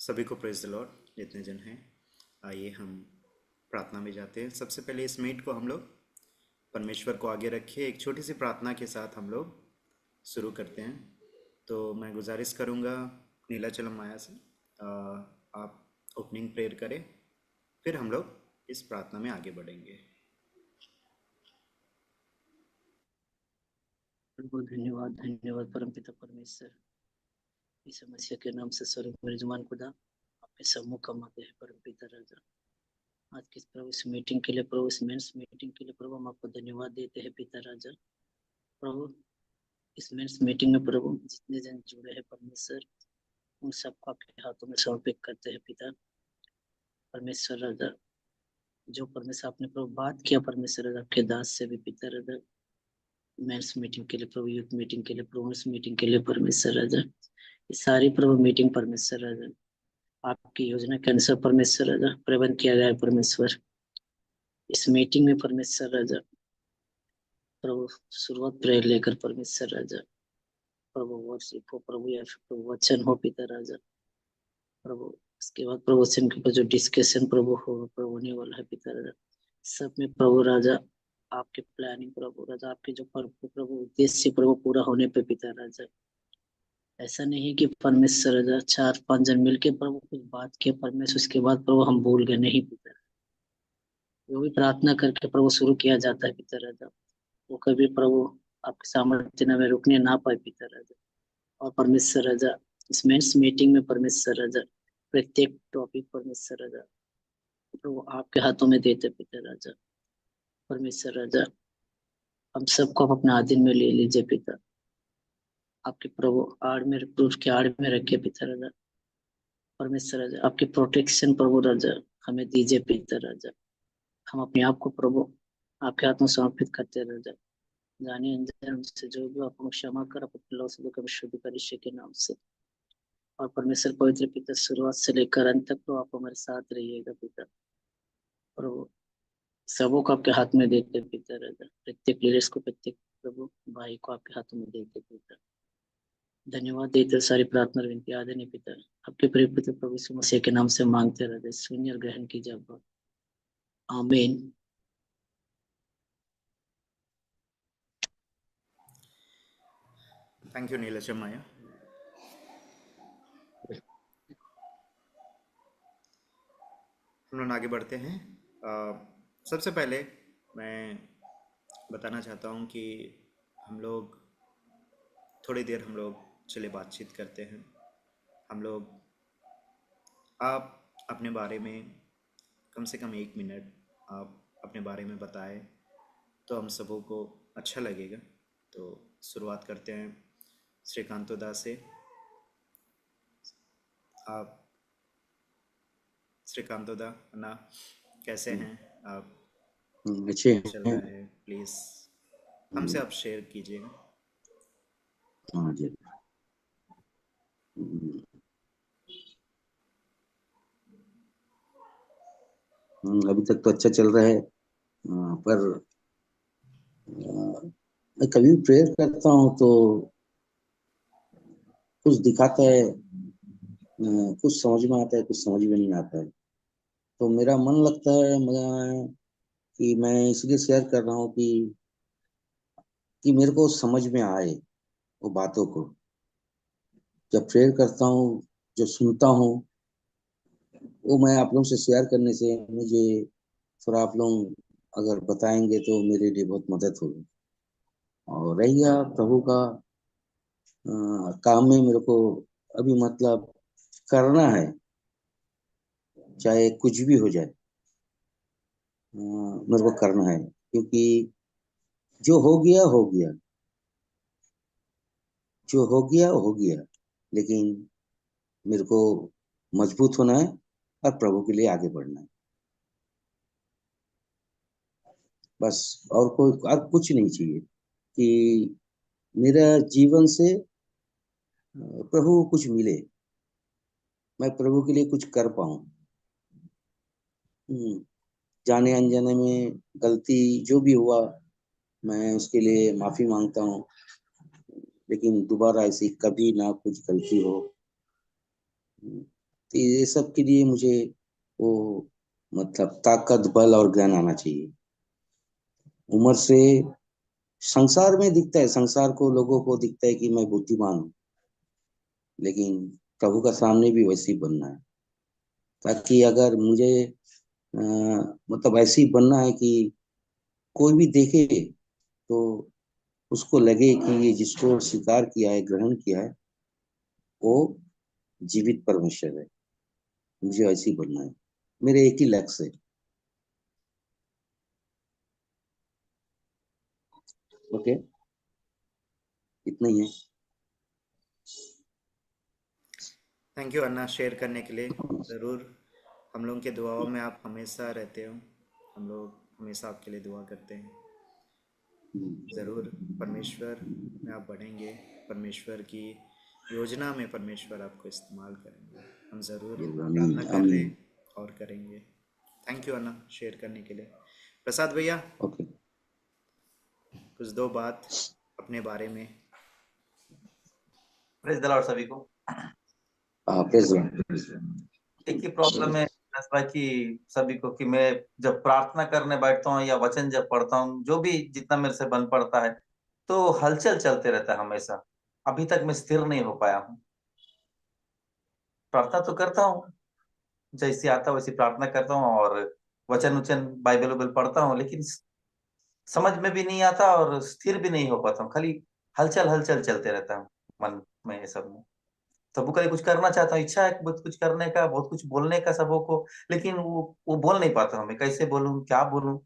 सभी को praise the Lord. जितने जन हैं आइए हम प्रार्थना में जाते हैं। सबसे पहले इस मीट को हम लोग परमेश्वर को आगे रखिए एक छोटी सी प्रार्थना के साथ हम लोग शुरू करते हैं। तो मैं गुजारिश करूंगा नीलाचलम माया से आप ओपनिंग प्रेयर करें, फिर हम लोग इस प्रार्थना में आगे बढ़ेंगे। प्रभु धन्यवाद धन्यवाद परमपिता परमेश्वर, इस समस्या के नाम से स्वर्ग में यजमान खुदा आपके सम्मुख कमाते हैं। परमपिता राजा, आज किस प्रभु इस मीटिंग के लिए, प्रभु इस मेंस मीटिंग के लिए प्रभु हम आपको धन्यवाद देते हैं पिता राजा। प्रभु इस मेंस मीटिंग में प्रभु जितने जन जुड़े हैं परमेश्वर, उन सबको आपके हाथों में समर्पित करते हैं पिता परमेश्वर राजा। जो परमेश्वर आपने प्रभु बात किया परमेश्वर राजा आपके दास से भी पिता राजा, मेंस मीटिंग के लिए प्रभु, यूथ मीटिंग के लिए, प्रोमेंस मीटिंग के लिए परमेश्वर राजा, ये सारी प्रभु मीटिंग परमेश्वर राजा आपकी योजना के अनुसार परमेश्वर राजा प्रबंध किया गया है। परमेश्वर इस मीटिंग में परमेश्वर राजा प्रभु शुरुआत प्रेयर लेकर परमेश्वर राजा प्रभु वर्शिप हो प्रभु, या फिर प्रभु वचन हो पिता राजा प्रभु, उसके बाद प्रभु वचन के ऊपर जो डिस्कशन प्रभु हो प्रभु होने वाला है पिता राजा, सब में प्रभु राजा आपके प्लानिंग प्रभु राजा, आपके जो प्रभु उद्देश्य प्रभु पूरा होने पे पिता राजा। ऐसा नहीं कि परमेश्वर राजा 4-5 जन मिलके प्रभु कुछ बात किया परमेश्वर, उसके बाद प्रभु हम भूल गए, नहीं पिता। जो भी प्रार्थना करके प्रभु शुरू किया जाता है पिता राजा, वो कभी प्रभु आपके सामर्थ्य में रुकने ना पाए पिता राजा। और परमेश्वर राजा इस मेंस मीटिंग में परमेश्वर राजा प्रत्येक टॉपिक परमेश्वर राजा प्रभु आपके हाथों में देते पिता राजा। परमेश्वर राजा हम सबको आप अपने आधीन में ले लीजिए पिता, आपके प्रभु आड़ में, क्रूस के आड़ में रखे पिता राजा। परमेश्वर राजा आपकी प्रोटेक्शन प्रभु राजा हमें दीजिए पिता राजा। हम अपने आप को प्रभु आपके हाथ में समर्पित करते राजा, जाने अनजाने हमसे जो भी आपको क्षमा कर, अपने लौ से कभी शुद्ध कर यीशु के नाम से। और परमेश्वर पवित्र पिता शुरुआत से लेकर अंत तक तो आप हमारे साथ रहिएगा पिता प्रभु। सबों को आपके हाथ में देते पिता राजा, प्रत्येक लीडर्स को, प्रत्येक प्रभु भाई को आपके हाथों में देते पिता। धन्यवाद देते सारी प्रार्थना विनती आदरणीय पिता आपके प्रिय पुत्र प्रभु यीशु मसीह के नाम से मांगते रहते, सुनिए और ग्रहण कीजिए आप। आमीन। थैंक यू नीलाचलम माया। हम लोग आगे बढ़ते हैं। सबसे पहले मैं बताना चाहता हूँ कि हम लोग थोड़ी देर हम लोग चले बातचीत करते हैं। हम लोग आप अपने बारे में कम से कम 1 मिनट आप अपने बारे में बताएं तो हम सबों को अच्छा लगेगा। तो शुरुआत करते हैं श्रीकांतो दास से। आप श्रीकांतो दा ना कैसे हैं आप? अच्छे चल हैं। रहा है, प्लीज़ हमसे आप शेयर कीजिएगा। हाँ जी। अभी तक तो अच्छा चल रहा है, पर मैं कभी भी प्रेयर करता हूँ तो कुछ दिखाता है, कुछ समझ में आता है, कुछ समझ में नहीं आता है। तो मेरा मन लगता है कि मैं इसलिए शेयर कर रहा हूँ कि मेरे को समझ में आए वो बातों को। जब प्रेयर करता हूँ, जो सुनता हूँ, वो मैं आप लोगों से शेयर करने से मुझे थोड़ा आप लोग अगर बताएंगे तो मेरे लिए बहुत मदद होगी। और रहिया प्रभु का काम में मेरे को अभी मतलब करना है, चाहे कुछ भी हो जाए, मेरे को करना है। क्योंकि जो हो गया हो गया, जो हो गया हो गया, लेकिन मेरे को मजबूत होना है और प्रभु के लिए आगे बढ़ना है, बस। और कोई और कुछ नहीं चाहिए कि मेरा जीवन से प्रभु को कुछ मिले, मैं प्रभु के लिए कुछ कर पाऊं। जाने अनजाने में गलती जो भी हुआ, मैं उसके लिए माफी मांगता हूँ, लेकिन दोबारा ऐसी कभी ना कुछ गलती हो। तो ये सब के लिए मुझे वो मतलब ताकत बल और ज्ञान आना चाहिए। उम्र से संसार में दिखता है, संसार को लोगों को दिखता है कि मैं बुद्धिमान हूँ, लेकिन प्रभु का सामने भी वैसे ही बनना है। ताकि अगर मुझे मतलब ऐसे ही बनना है कि कोई भी देखे तो उसको लगे कि ये जिसको स्वीकार किया है, ग्रहण किया है, वो जीवित परमेश्वर है। मुझे ऐसे ही बनना है। मेरे एक ही लक्ष्य है। ओके, इतना ही है। थैंक यू अन्ना, शेयर करने के लिए। ज़रूर हम लोगों के दुआओं में आप हमेशा रहते हो। हम लोग हमेशा आपके लिए दुआ करते हैं। ज़रूर परमेश्वर में आप बढ़ेंगे, परमेश्वर की योजना में परमेश्वर आपको इस्तेमाल करेंगे। हम ज़रूर आमीन प्रार्थना कर रहे आमीन। हैं और करेंगे। थैंक यू अन्ना, शेयर करने के लिए। प्रसाद भैया, ओके। कुछ दो बात अपने बारे में। प्रेज द लॉर्ड सभी को। हाँ, प्रेज लॉर्ड। एक ही प्रॉब्लम है नस भाई की सभी को कि मैं जब प्रार्थना करने बैठता हूँ या वचन जब पढ़ता हूँ, जो भी जितना मेरे से बन पड़ता है, तो हलचल चलते रहता है हमेशा। अभी तक मैं स्थिर नहीं हो पाया हूँ। प्रार्थना तो करता हूँ, जैसे आता वैसे प्रार्थना करता हूँ और वचन उचन बाइबल उबल पढ़ता हूँ, लेकिन समझ में भी नहीं आता और स्थिर भी नहीं हो पाता हूँ। खाली हलचल हलचल चलते रहता हूँ मन में, ये सब में। सबको कहीं कुछ करना चाहता हूँ, इच्छा है बहुत कुछ करने का, बहुत कुछ बोलने का सबों को, लेकिन वो बोल नहीं पाता हूँ। मैं कैसे बोलूँ, क्या बोलूँ?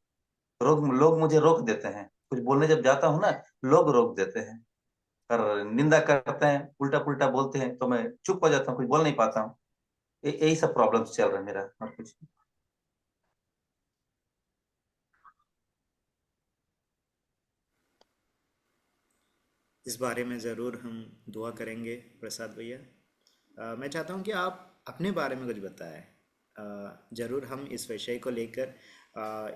लोग मुझे रोक देते हैं। कुछ बोलने जब जाता हूँ ना, लोग रोक देते हैं और निंदा करते हैं, उल्टा पुल्टा बोलते हैं, तो मैं चुप हो जाता हूँ, कुछ बोल नहीं पाता हूँ। यही सब प्रॉब्लम्स चल रहा है मेरा, और कुछ नहीं। इस बारे में ज़रूर हम दुआ करेंगे प्रसाद भैया। मैं चाहता हूँ कि आप अपने बारे में कुछ बताएं। ज़रूर हम इस विषय को लेकर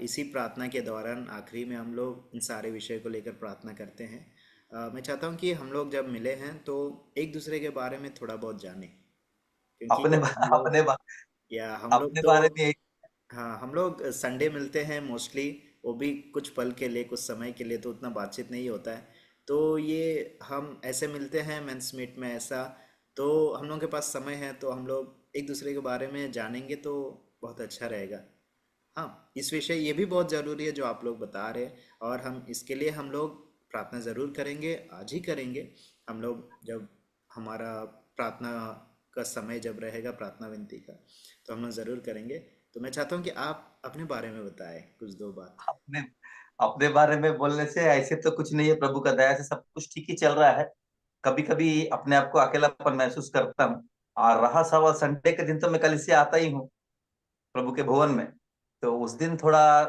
इसी प्रार्थना के दौरान आखिरी में हम लोग इन सारे विषय को लेकर प्रार्थना करते हैं। मैं चाहता हूँ कि हम लोग जब मिले हैं तो एक दूसरे के बारे में थोड़ा बहुत जानें, क्योंकि हम लोग अपने बा, या हम लोग अपने तो बारे में हाँ, हम लोग संडे मिलते हैं मोस्टली, वो भी कुछ पल के लिए, कुछ समय के लिए, तो उतना बातचीत नहीं होता है। तो ये हम ऐसे मिलते हैं मेंस मीट में ऐसा, तो हम लोगों के पास समय है तो हम लोग एक दूसरे के बारे में जानेंगे तो बहुत अच्छा रहेगा। हाँ, इस विषय ये भी बहुत ज़रूरी है जो आप लोग बता रहे हैं, और हम इसके लिए हम लोग प्रार्थना ज़रूर करेंगे, आज ही करेंगे। हम लोग जब हमारा प्रार्थना का समय जब रहेगा, प्रार्थना विनती का, तो हम लोग ज़रूर करेंगे। तो मैं चाहता हूँ कि आप अपने बारे में बताएं कुछ दो बात। अपने अपने बारे में बोलने से ऐसे तो कुछ नहीं है, प्रभु का दया से सब कुछ ठीक ही चल रहा है। कभी कभी अपने आप को अकेलापन महसूस करता हूँ। और रहा सवाल संडे के दिन, तो मैं कल से आता ही हूँ प्रभु के भवन में। तो उस दिन थोड़ा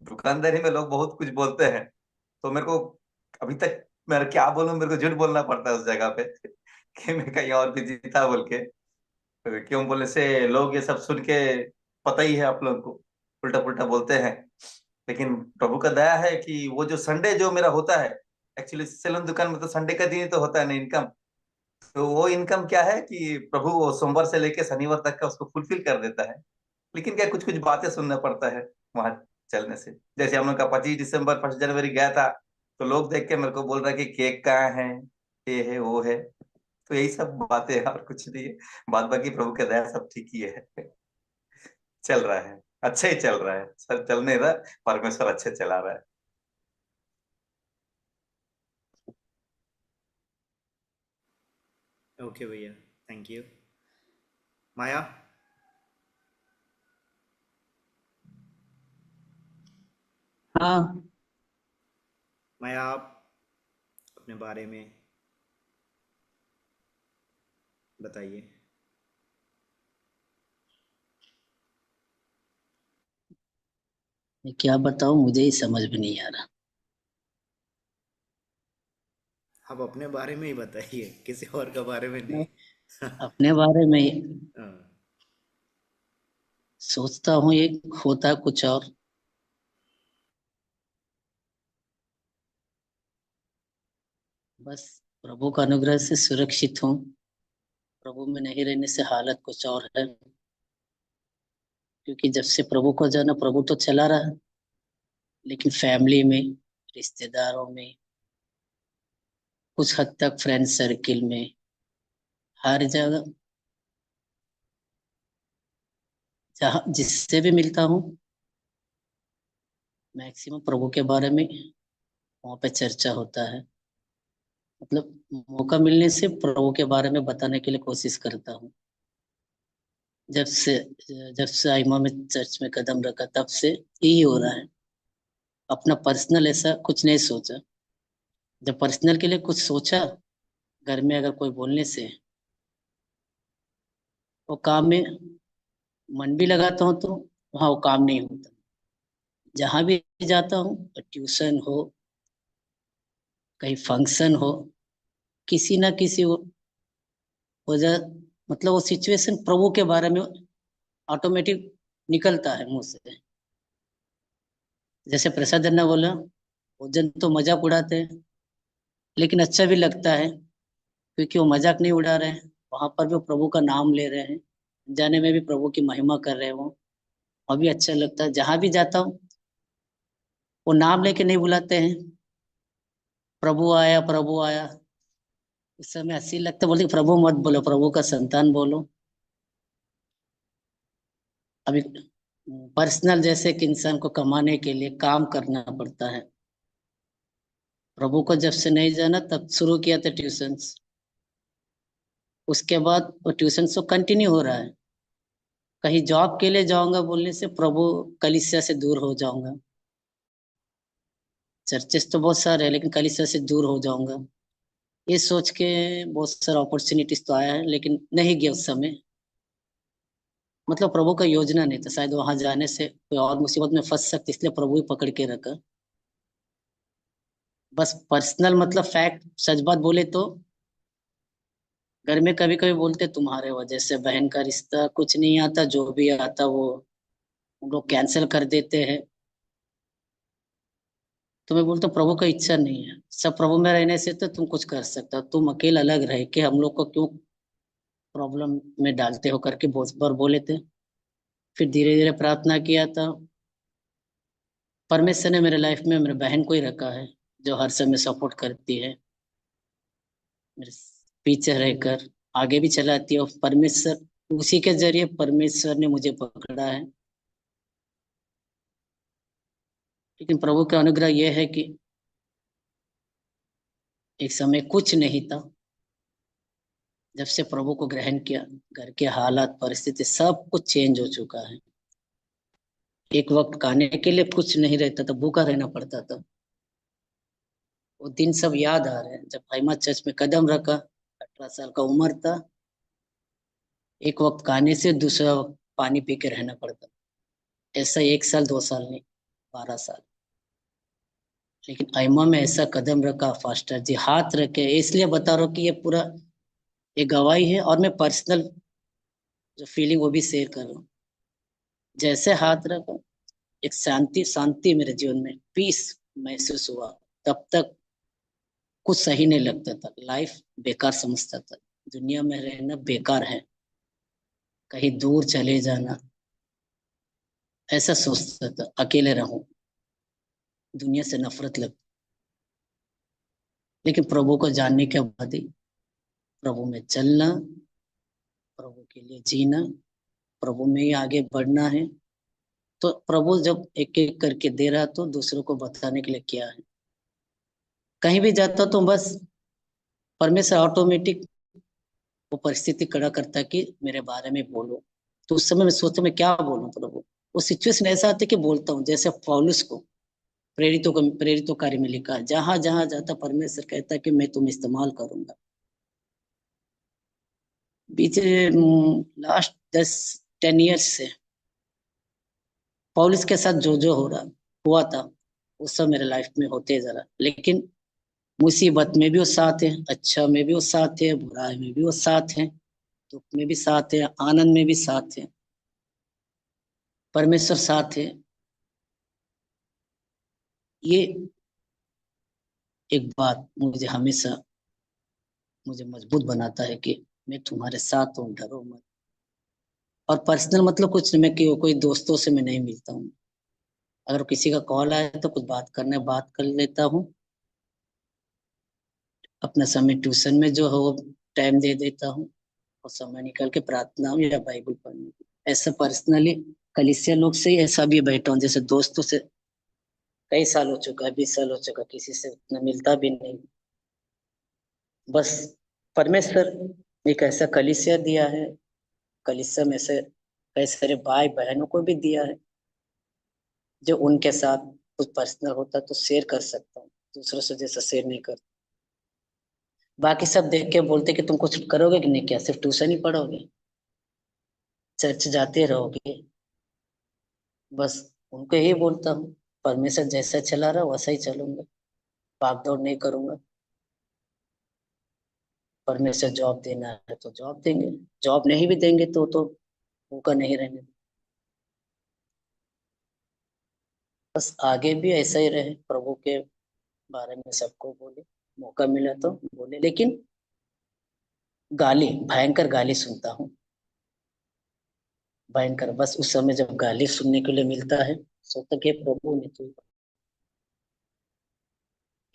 दुकानदारी में लोग बहुत कुछ बोलते हैं, तो मेरे को अभी तक मैं क्या बोलूं, मेरे को झूठ बोलना पड़ता है उस जगह पे कि मैं कहीं और भी जीता बोल के। तो क्यों बोलने से लोग ये सब सुन के, पता ही है आप लोगों को, उल्टा पुल्टा बोलते हैं। लेकिन प्रभु का दया है कि वो जो संडे जो मेरा होता है, एक्चुअली सैलून दुकान में तो संडे का दिन ही तो होता है ना इनकम। तो वो इनकम क्या है कि प्रभु वो सोमवार से लेके शनिवार तक का उसको फुलफिल कर देता है। लेकिन क्या कुछ कुछ बातें सुनना पड़ता है वहां चलने से। जैसे हम लोग का 25 दिसंबर 1 जनवरी गया था, तो लोग देख के मेरे को बोल रहा है कि केक कहाँ है, ये है वो है। तो यही सब बातें हैं और कुछ नहीं है। बाद बाकी प्रभु के दया सब ठीक ही है। चल रहा है, अच्छा ही चल रहा है सर, चल नहीं रहा, परमेश्वर अच्छे चला रहा है। ओके भैया, थैंक यू। माया, हाँ, माया आप अपने बारे में बताइए। मैं क्या बताऊं, मुझे ही समझ में नहीं आ रहा। आप अपने बारे में ही बताइए, किसी और के बारे में मैं नहीं। अपने बारे में हाँ, सोचता हूँ, एक होता कुछ और। बस प्रभु का अनुग्रह से सुरक्षित हूँ। प्रभु में नहीं रहने से हालत कुछ और है। क्योंकि जब से प्रभु को जाना, प्रभु तो चला रहा है, लेकिन फैमिली में, रिश्तेदारों में, कुछ हद तक फ्रेंड सर्किल में, हर जगह जहाँ जिससे भी मिलता हूँ, मैक्सिमम प्रभु के बारे में वहाँ पे चर्चा होता है। मतलब मौका मिलने से प्रभु के बारे में बताने के लिए कोशिश करता हूँ। जब से जब से आइमा में चर्च में कदम रखा, तब से यही हो रहा है। अपना पर्सनल ऐसा कुछ नहीं सोचा। जब पर्सनल के लिए कुछ सोचा, घर में अगर कोई बोलने से, वो काम में मन भी लगाता हूँ तो वहाँ वो काम नहीं होता। जहाँ भी जाता हूँ, ट्यूशन हो, कहीं फंक्शन हो, किसी ना किसी वजह, मतलब वो सिचुएशन प्रभु के बारे में ऑटोमेटिक निकलता है मुंह से। जैसे प्रसाद ने बोला, वो जन तो मजाक उड़ाते हैं, लेकिन अच्छा भी लगता है, क्योंकि वो मजाक नहीं उड़ा रहे हैं, वहां पर भी वो प्रभु का नाम ले रहे हैं, जाने में भी प्रभु की महिमा कर रहे हैं। वो अभी अच्छा लगता है। जहां भी जाता हूँ, वो नाम लेके नहीं बुलाते हैं, प्रभु आया प्रभु आया। उस समय हंसी लगता है, बोलते प्रभु मत बोलो, प्रभु का संतान बोलो। अभी पर्सनल, जैसे कि इंसान को कमाने के लिए काम करना पड़ता है। प्रभु को जब से नहीं जाना, तब शुरू किया था ट्यूशन। उसके बाद वो ट्यूशन तो कंटिन्यू हो रहा है। कहीं जॉब के लिए जाऊंगा बोलने से प्रभु कलीसिया से दूर हो जाऊंगा। चर्चेस तो बहुत सारे हैं, लेकिन कलीसिया से दूर हो जाऊंगा, ये सोच के बहुत सारा अपॉर्चुनिटीज तो आया है, लेकिन नहीं गया उस समय। मतलब प्रभु का योजना नहीं था, शायद वहां जाने से कोई और मुसीबत में फंस सकते, इसलिए प्रभु ही पकड़ के रखा। बस पर्सनल, मतलब फैक्ट, सच बात बोले तो घर में कभी कभी बोलते तुम्हारे वजह से बहन का रिश्ता कुछ नहीं आता, जो भी आता वो हम लोग कैंसिल कर देते हैं। तो मैं बोलता हूँ, प्रभु का इच्छा नहीं है, सब प्रभु में रहने से तो तुम कुछ कर सकते हो, तुम अकेले अलग रह के हम लोग को क्यों प्रॉब्लम में डालते हो, करके बहुत बार बोले थे। फिर धीरे धीरे प्रार्थना किया था। परमेश्वर ने मेरे लाइफ में मेरे बहन को ही रखा है, जो हर समय सपोर्ट करती है, मेरे पीछे रहकर आगे भी चलाती है। और परमेश्वर, उसी के जरिए परमेश्वर ने मुझे पकड़ा है। लेकिन प्रभु का अनुग्रह यह है कि एक समय कुछ नहीं था, जब से प्रभु को ग्रहण किया, घर के हालात परिस्थिति सब कुछ चेंज हो चुका है। एक वक्त खाने के लिए कुछ नहीं रहता था, भूखा रहना पड़ता था। वो दिन सब याद आ रहे हैं, जब हाइमा चर्च में कदम रखा, 18 साल का उम्र था। एक वक्त खाने से दूसरा वक्त पानी पी के रहना पड़ता। ऐसा 1 साल 2 साल नहीं, 12 साल। लेकिन आइमा में ऐसा कदम रखा, फास्टर जी हाथ रखे, इसलिए बता रहा हूँ कि ये पूरा एक गवाही है, और मैं पर्सनल जो फीलिंग वो भी शेयर कर रहा हूँ। जैसे हाथ रखा, एक शांति शांति मेरे जीवन में पीस महसूस हुआ। तब तक कुछ सही नहीं लगता था, लाइफ बेकार समझता था, दुनिया में रहना बेकार है, कहीं दूर चले जाना, ऐसा सोचता था, अकेले रहूं, दुनिया से नफरत लगती। लेकिन प्रभु को जानने के बाद ही, प्रभु में चलना, प्रभु के लिए जीना, प्रभु में ही आगे बढ़ना है। तो प्रभु जब एक एक करके दे रहा, तो दूसरों को बताने के लिए क्या है। कहीं भी जाता तो बस परमेश्वर ऑटोमेटिक वो परिस्थिति खड़ा करता है कि मेरे बारे में बोलो। तो उस समय मैं सोचता, मैं क्या बोलूं प्रभु। वो सिचुएशन ऐसा आता है कि बोलता हूँ। जैसे पौलुस को प्रेरितों कार्य में लिखा है, जहां जहां जाता परमेश्वर कहता है कि मैं तुम्हें इस्तेमाल करूंगा। बीच लास्ट 10 ईयर्स से पौलुस के साथ जो जो हो रहा हुआ था, वो सब मेरे लाइफ में होते जा रहा। लेकिन मुसीबत में भी वो साथ है, अच्छा में भी वो साथ है, बुराई में भी वो साथ है, दुख में भी साथ है, आनंद में भी साथ है, परमेश्वर साथ है। ये एक बात मुझे हमेशा मुझे मजबूत बनाता है कि मैं तुम्हारे साथ हूँ, डरो मत। और पर्सनल मतलब कुछ नहीं, मैं कोई दोस्तों से मैं नहीं मिलता हूँ। अगर किसी का कॉल आए तो कुछ बात करने बात कर लेता हूँ, अपना समय ट्यूशन में जो हो टाइम दे देता हूँ, और समय निकाल के प्रार्थना या बाइबल पढ़ने की। ऐसा पर्सनली कलीसिया लोग से ही ऐसा भी बैठा हूँ, जैसे दोस्तों से कई साल हो चुका है, 20 साल हो चुका, किसी से उतना मिलता भी नहीं। बस परमेश्वर एक ऐसा कलीसिया दिया है, कलीसिया में से कई सारे भाई बहनों को भी दिया है, जो उनके साथ कुछ पर्सनल होता तो शेयर कर सकता हूँ, दूसरों से जैसा शेयर नहीं कर। बाकी सब देख के बोलते कि तुम कुछ करोगे कि नहीं, क्या सिर्फ ट्यूशन ही पढ़ोगे, चर्च जाते रहोगे। बस उनको यही बोलता हूँ, परमेश्वर जैसा चला रहा वैसा ही चलूंगा, भाग दौड़ नहीं करूंगा। परमेश्वर जॉब देना है तो जॉब देंगे, जॉब नहीं भी देंगे तो उनका नहीं रहने देंगे। बस आगे भी ऐसा ही रहे, प्रभु के बारे में सबको बोले, मौका मिला तो बोले। लेकिन गाली, भयंकर गाली सुनता हूँ, भयंकर। बस उस समय जब गाली सुनने के लिए मिलता है, सोचता कि प्रभु ने तो।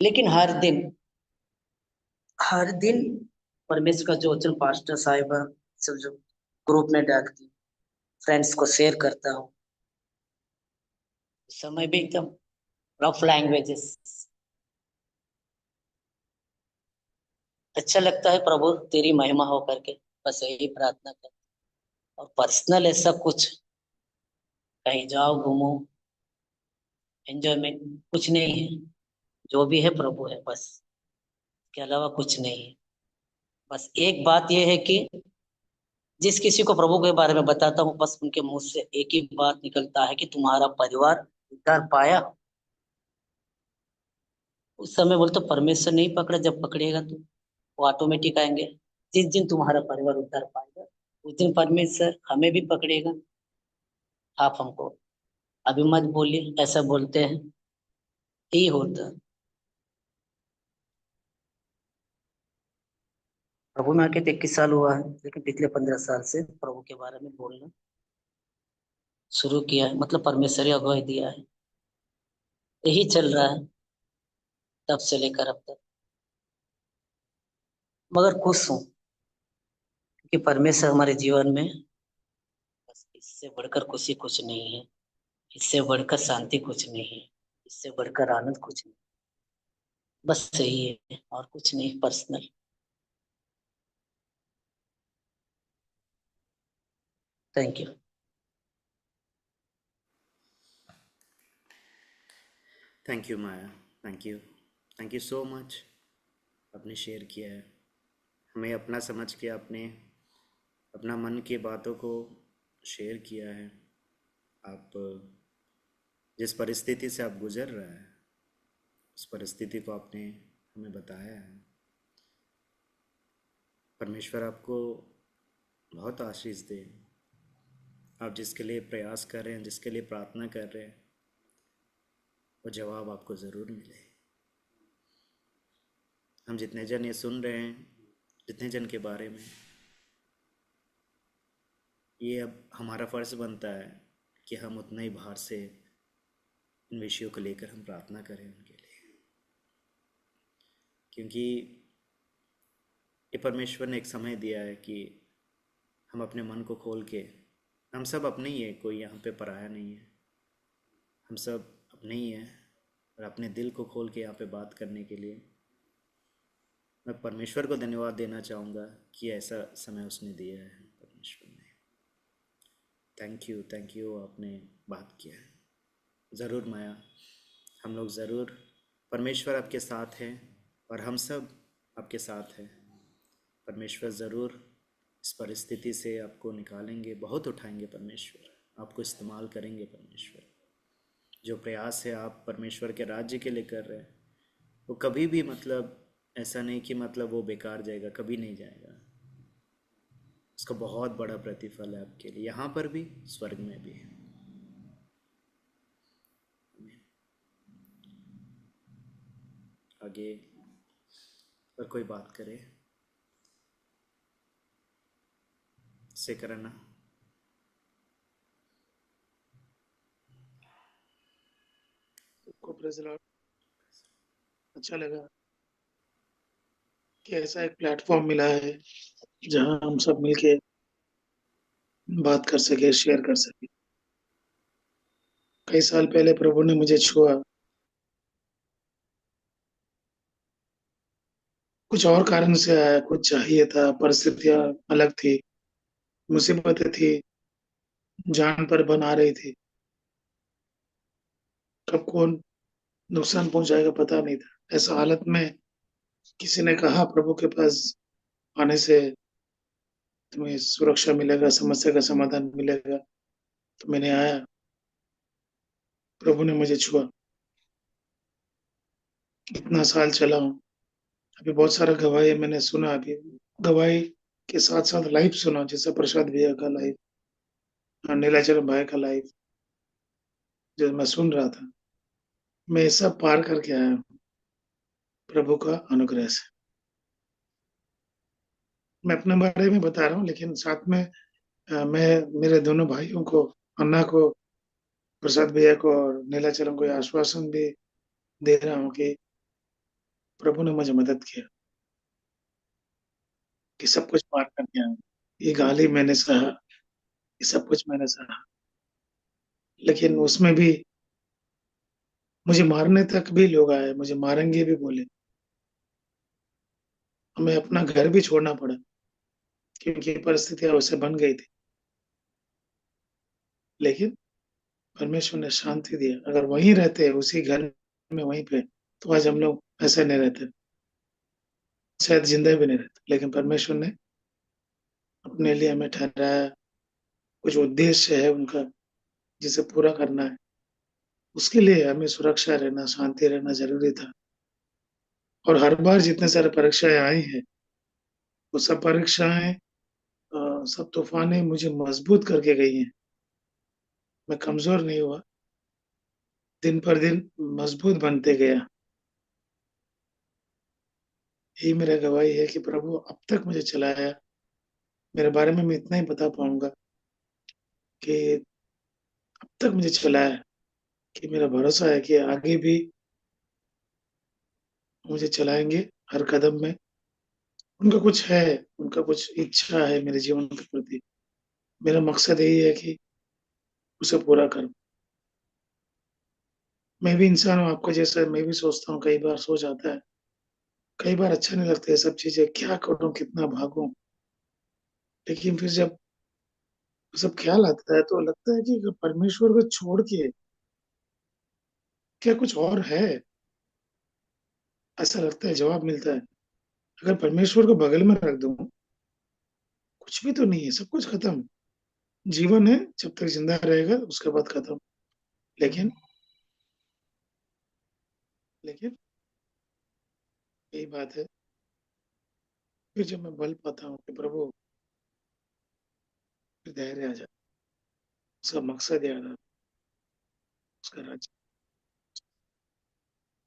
लेकिन हर दिन परमेश्वर का जो वचन पास्टर साहिबा सब जो ग्रुप में डालती, फ्रेंड्स को शेयर करता हूँ, उस समय भी एकदम रफ लैंग्वेजेस। अच्छा लगता है, प्रभु तेरी महिमा हो करके, बस यही प्रार्थना कर। और पर्सनल ऐसा कुछ कहीं जाओ घूमो एंजॉयमेंट कुछ नहीं है, जो भी है प्रभु है बस, के अलावा कुछ नहीं है। बस एक बात यह है कि जिस किसी को प्रभु के बारे में बताता हूँ, बस उनके मुंह से एक ही बात निकलता है कि तुम्हारा परिवार उद्धार पाया। उस समय बोलते परमेश्वर नहीं पकड़ा, जब पकड़ेगा तो वो ऑटोमेटिक आएंगे। जिस दिन तुम्हारा परिवार उद्धार पाएगा, उस दिन परमेश्वर हमें भी पकड़ेगा। आप हमको अभी मत बोलिए, ऐसा बोलते हैं, यही होता है। प्रभु में आके 21 साल हुआ है, लेकिन पिछले 15 साल से प्रभु के बारे में बोलना शुरू किया है, मतलब परमेश्वरी अगुवाई दिया है। यही चल रहा है तब से लेकर अब तक। मगर खुश हूँ कि परमेश्वर हमारे जीवन में, बस इससे बढ़कर खुशी कुछ नहीं है, इससे बढ़कर शांति कुछ नहीं है, इससे बढ़कर आनंद कुछ नहीं, बस यही है और कुछ नहीं personal. Thank you. Thank you Maya, thank you so much. आपने शेयर किया है, हमें अपना समझ के आपने अपना मन की बातों को शेयर किया है। आप जिस परिस्थिति से आप गुजर रहे हैं, उस परिस्थिति को आपने हमें बताया है। परमेश्वर आपको बहुत आशीष दे। आप जिसके लिए प्रयास कर रहे हैं, जिसके लिए प्रार्थना कर रहे हैं, वो जवाब आपको ज़रूर मिले। हम जितने जन ये सुन रहे हैं, जितने जन के बारे में, ये अब हमारा फ़र्ज़ बनता है कि हम उतना ही भार से इन विषयों को लेकर हम प्रार्थना करें उनके लिए। क्योंकि ये परमेश्वर ने एक समय दिया है कि हम अपने मन को खोल के, हम सब अपने ही हैं, कोई यहाँ पे पराया नहीं है, हम सब अपने ही हैं, और अपने दिल को खोल के यहाँ पे बात करने के लिए मैं परमेश्वर को धन्यवाद देना चाहूँगा कि ऐसा समय उसने दिया है। परमेश्वर ने थैंक यू आपने बात किया है। ज़रूर माया, हम लोग ज़रूर, परमेश्वर आपके साथ हैं और हम सब आपके साथ हैं। परमेश्वर ज़रूर इस परिस्थिति से आपको निकालेंगे, बहुत उठाएंगे परमेश्वर, आपको इस्तेमाल करेंगे परमेश्वर। जो प्रयास है आप परमेश्वर के राज्य के लिए कर रहे हैं, वो कभी भी मतलब ऐसा नहीं कि मतलब वो बेकार जाएगा, कभी नहीं जाएगा। उसका बहुत बड़ा प्रतिफल है आपके लिए, यहाँ पर भी, स्वर्ग में भी। आगे और कोई बात करे? करना। सबको प्रेज़ लॉर्ड। अच्छा लगा कि ऐसा एक प्लेटफ़ॉर्म मिला है, जहाँ हम सब मिलके बात कर सकें, शेयर कर सकें। कई साल पहले प्रभु ने मुझे छुआ। कुछ और कारण से आया, कुछ चाहिए था, परिस्थितियाँ अलग थी, मुसीबतें थी, जान पर बन आ रही थी। कब कौन नुकसान पहुँचाएगा पता नहीं था। ऐसा हालत में किसी ने कहा प्रभु के पास आने से तुम्हें सुरक्षा मिलेगा, समस्या का समाधान मिलेगा। तो मैंने आया, प्रभु ने मुझे छुआ। इतना साल चला हूँ, अभी बहुत सारा गवाही मैंने सुना। अभी गवाही के साथ-साथ लाइव सुना, जैसे प्रसाद भैया का लाइव, नीलाचल भाई का लाइव, जो मैं सुन रहा था। मैं ये सब पार करके आया हूँ, प्रभु का अनुग्रह से। मैं अपने बारे में बता रहा हूँ, लेकिन साथ में मैं मेरे दोनों भाइयों को, अन्ना को, प्रसाद भैया को और नीलाचलम को ये आश्वासन भी दे रहा हूँ कि प्रभु ने मुझे मदद किया, कि सब कुछ पार करके आया हूँ। ये गाली मैंने सहा, ये सब कुछ मैंने सहा, लेकिन उसमें भी मुझे मारने तक भी लोग आए, मुझे मारेंगे भी बोले। हमें अपना घर भी छोड़ना पड़ा, क्योंकि परिस्थितियाँ वैसे बन गई थी। लेकिन परमेश्वर ने शांति दिया। अगर वहीं रहते, उसी घर में वहीं पे, तो आज हम लोग ऐसे नहीं रहते, शायद ज़िंदा भी नहीं रहते। लेकिन परमेश्वर ने अपने लिए हमें ठहराया, कुछ उद्देश्य है उनका, जिसे पूरा करना है। उसके लिए हमें सुरक्षा रहना, शांति रहना ज़रूरी था। और हर बार जितने सारे परीक्षाएँ आई हैं, वो सब परीक्षाएँ सब तूफ़ानें मुझे मजबूत करके गई हैं। मैं कमज़ोर नहीं हुआ, दिन पर दिन मजबूत बनते गया। यही मेरा गवाही है कि प्रभु अब तक मुझे चलाया। मेरे बारे में मैं इतना ही बता पाऊँगा कि अब तक मुझे चलाया, कि मेरा भरोसा है कि आगे भी मुझे चलाएँगे हर कदम में। उनका कुछ है, उनका कुछ इच्छा है मेरे जीवन के प्रति। मेरा मकसद यही है कि उसे पूरा करूँ। मैं भी इंसान हूँ आपको जैसा, मैं भी सोचता हूँ, कई बार सोच आता है। कई बार अच्छा नहीं लगता ये सब चीज़ें, क्या करूँ, कितना भागूँ? लेकिन फिर जब वो सब ख़्याल आता है तो लगता है कि परमेश्वर को छोड़ के क्या कुछ और है? ऐसा लगता है, जवाब मिलता है। अगर परमेश्वर को बगल में रख दूँ, कुछ भी तो नहीं है, सब कुछ खत्म। जीवन है, जब तक ज़िंदा रहेगा उसके बाद खत्म। लेकिन लेकिन यही बात है, फिर जब मैं बल पाता हूँ कि प्रभु, फिर धैर्य आ जाता है, उसका मकसद याद आता है, उसका राज्य।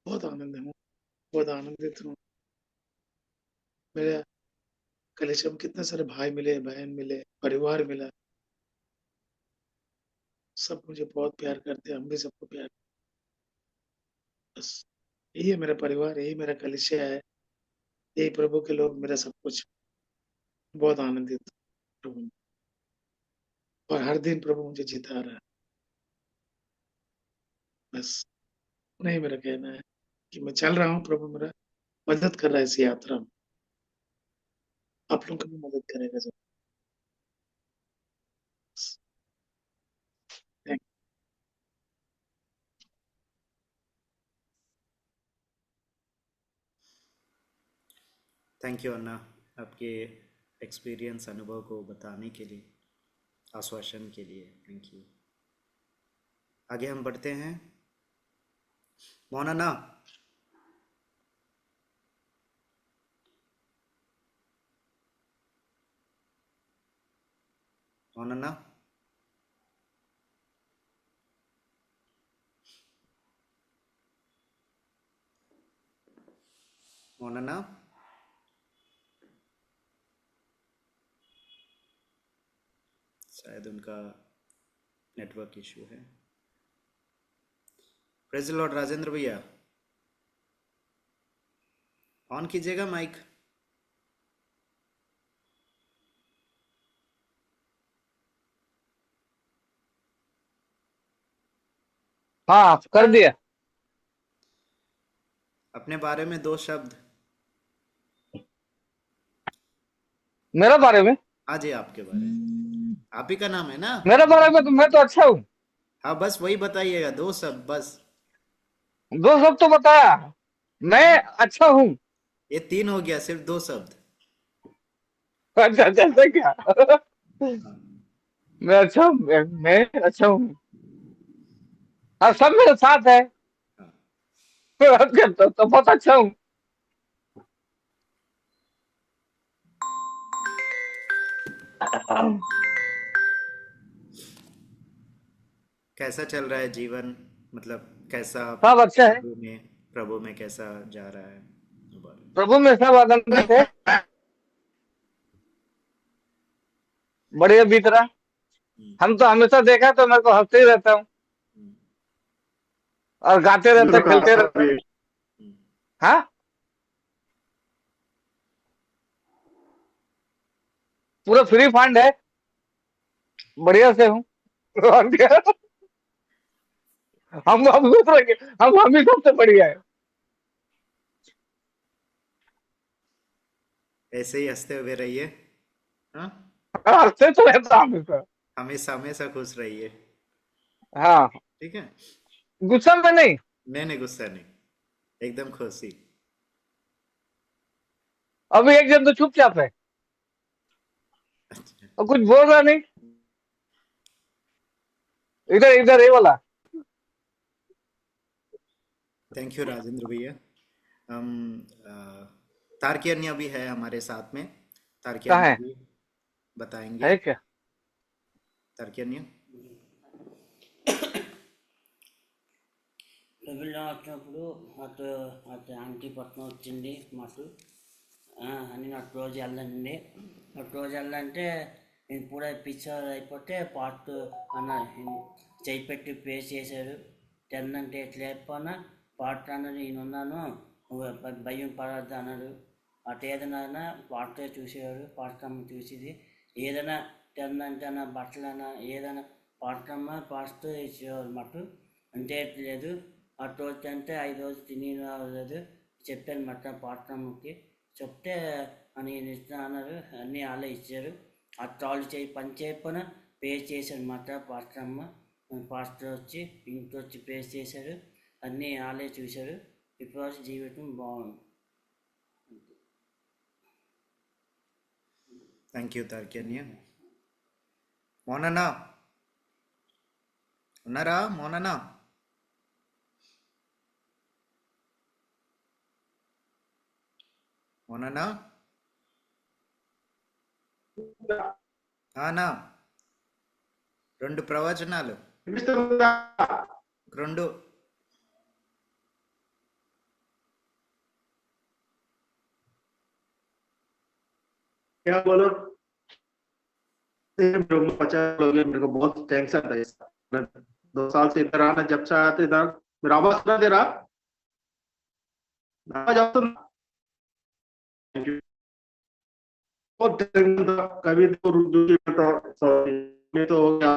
बहुत आनंद है, बहुत आनंदित हूँ। मेरे कलीसिया में कितने सारे भाई मिले, बहन मिले, परिवार मिला। सब मुझे बहुत प्यार करते हैं, हम भी सबको प्यार। बस यही है मेरा परिवार, यही मेरा कलीसिया है, यही प्रभु के लोग, मेरा सब कुछ। बहुत आनंदित हूँ प्रभु में। और हर दिन प्रभु मुझे जिता रहा है। बस नहीं, मेरा कहना है कि मैं चल रहा हूँ, प्रभु मेरा मदद कर रहा है इस यात्रा में। आप लोगों की भी मदद करेगा ज़रूर। थैंक थैंक यू अन्ना, आपके एक्सपीरियंस, अनुभव को बताने के लिए, आश्वासन के लिए थैंक यू। आगे हम बढ़ते हैं। मोहन अन्ना, मोहन अन्ना, मोहन अन्ना। शायद उनका नेटवर्क इशू है। प्रेज़ द लॉर्ड राजेंद्र भैया, ऑन कीजिएगा माइक। हाँ कर दिया। अपने बारे में 2 शब्द। मेरे बारे में? हाँ जी, आपके बारे में। आप ही का नाम है ना? मेरे बारे में तो मैं तो अच्छा हूँ। हाँ, बस वही बताइएगा, 2 शब्द बस। 2 शब्द तो बताया, मैं अच्छा हूँ। ये 3 हो गया, सिर्फ 2 शब्द। अच्छा अच्छा ऐसा क्या? हाँ, मैं अच्छा हूँ, मैं अच्छा हूँ। हाँ सब मेरे साथ है। हाँ। तो बहुत अच्छा हूँ। कैसा चल रहा है जीवन, मतलब कैसा सब अच्छा है। प्रभु में कैसा जा रहा है वो बारे में। प्रभु में सब आनंदित है, बढ़िया बीत रहा। हम्म, हम तो हमेशा देखा तो मेरे को हंसते ही रहता हूँ हम्म, और गाते रहते खेलते रहते। हम्म। हाँ पूरा फ्री फंड है, बढ़िया से हूँ। और क्या? हम दूसरे के हम ही सबसे बढ़िया है। ऐसे ही हंसते हुए रहिए। हाँ, हंसते तो रहता हूँ हमेशा। हमेशा हमेशा खुश रहिए। हाँ ठीक है। गुस्सा में नहीं। नहीं, गुस्सा नहीं, एकदम खुशी। अभी एक जन तो चुपचाप है अच्छा, और कुछ बोल रहा नहीं। इधर इधर ये वाला। थैंक यू राजेंद्र भैया। हम तारकियन्या भी है हमारे साथ में। कहाँ तारकियन्या है? भी बताएंगे। है क्या? तारकियन्या। ట్రిబుల్ వచ్చినప్పుడు అటు అటు ఆంటీపట్నం వచ్చింది మాకు అని నాకు రోజు వెళ్ళండి. నాకు రోజు వెళ్ళంటే నేను కూడా పిక్చర్ అయిపోతే పార్ట్ అన్న చేయి పెట్టి పే చేశాడు. 10 అంటే ఎట్లా చెప్పానా పార్ట్ అన్నది నేనున్నాను, భయం పడద్దు అన్నాడు. అటు ఏదైనా పార్ట్ చూసేవాడు, పార్ట్ అమ్మ చూసేది. ఏదైనా 10 అంటే నా బట్టలన్నా ఏదైనా పార్ట్ అమ్మ పాస్ట్ ఇచ్చేవాడు మాకు. అంతే లేదు ఆ రోజు అంటే 5 రోజులు తిని రాలేదు. చెప్పాను మాట పార్ట్నర్కి చెప్తే నేను ఇస్తాను అన్నారు. అన్నీ వాళ్ళే ఇచ్చారు. ఆ తాళ్ళు చేయి పని చేయకపోయినా పే చేశాడు మాట పాస్టమ్మ. పాస్టర్ వచ్చి ఇంటికి వచ్చి పే చేశాడు. అన్నీ వాళ్ళే చూశారు. ఇప్పుడు జీవితం బాగుంది. Thank you తార్కియన్య. మోనన్నా ఉన్నారా? మోనన్నా మోనన్నా నా 2 ప్రవచనాలు 2 क्या बोलो? ब्रह्मचारी मेरे को बहुत टेंशन था इसका। मैं 2 साल से इधर आना, जब से आया था इधर। मेरा आवाज सुना दे रहा? आवाज आप सुन? Thank you. बहुत टेंशन था, कभी तो दूसरी सॉरी मैं तो हो गया।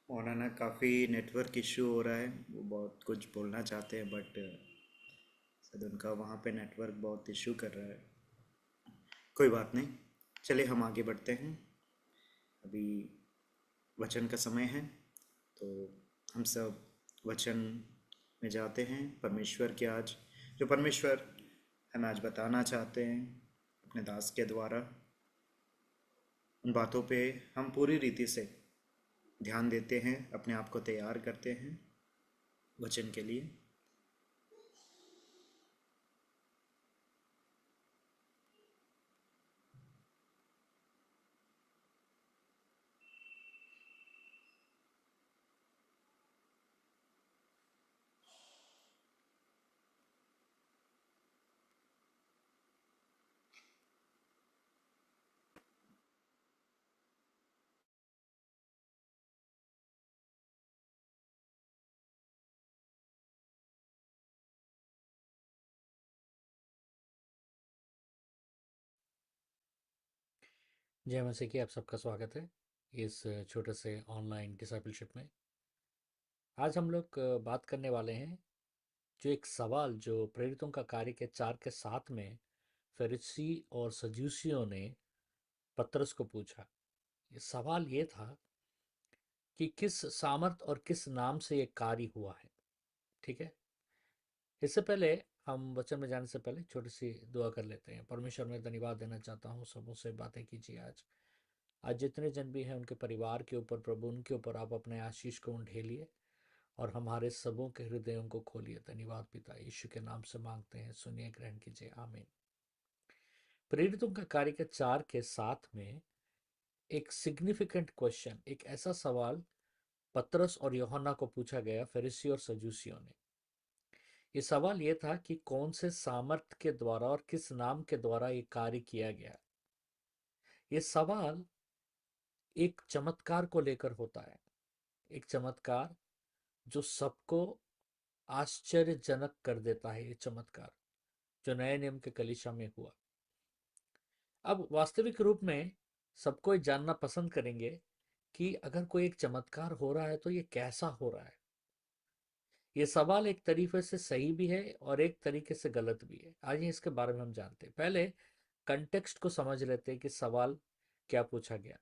मौलाना काफ़ी नेटवर्क इशू हो रहा है, वो बहुत कुछ बोलना चाहते हैं बट शायद उनका वहाँ पे नेटवर्क बहुत इशू कर रहा है। कोई बात नहीं, चलिए हम आगे बढ़ते हैं। अभी वचन का समय है, तो हम सब वचन में जाते हैं। परमेश्वर के आज जो परमेश्वर हमें आज बताना चाहते हैं अपने दास के द्वारा, उन बातों पे हम पूरी रीति से ध्यान देते हैं, अपने आप को तैयार करते हैं वचन के लिए। जय मसीह की आप सबका स्वागत है इस छोटे से ऑनलाइन डिसाइपलशिप में। आज हम लोग बात करने वाले हैं जो एक सवाल जो प्रेरितों का कार्य के 4 के 7 में फरीसी और सदूसियों ने पतरस को पूछा। ये सवाल ये था कि किस सामर्थ और किस नाम से ये कार्य हुआ है। ठीक है, इससे पहले हम वचन में जाने से पहले छोटी सी दुआ कर लेते हैं। परमेश्वर, मैं धन्यवाद देना चाहता हूँ, सबों से बातें कीजिए आज जितने जन भी हैं उनके परिवार के ऊपर प्रभु, उनके ऊपर आप अपने आशीष को ढेलिए और हमारे सबों के हृदयों को खोलिए। धन्यवाद पिता, यीशु के नाम से मांगते हैं, सुनिए, ग्रहण कीजिए, आमीन। प्रेरितों का कार्य के 4 के 7 में एक सिग्निफिकेंट क्वेश्चन, एक ऐसा सवाल पतरस और यूहन्ना को पूछा गया फरीसी और सदूसियों ने। ये सवाल ये था कि कौन से सामर्थ के द्वारा और किस नाम के द्वारा ये कार्य किया गया। ये सवाल एक चमत्कार को लेकर होता है, एक चमत्कार जो सबको आश्चर्यजनक कर देता है। ये चमत्कार जो नए नियम के कलीसिया में हुआ। अब वास्तविक रूप में सब कोई जानना पसंद करेंगे कि अगर कोई एक चमत्कार हो रहा है तो ये कैसा हो रहा है। ये सवाल एक तरीके से सही भी है और एक तरीके से गलत भी है। आज इसके बारे में हम जानते हैं। पहले कंटेक्स्ट को समझ लेते हैं कि सवाल क्या पूछा गया।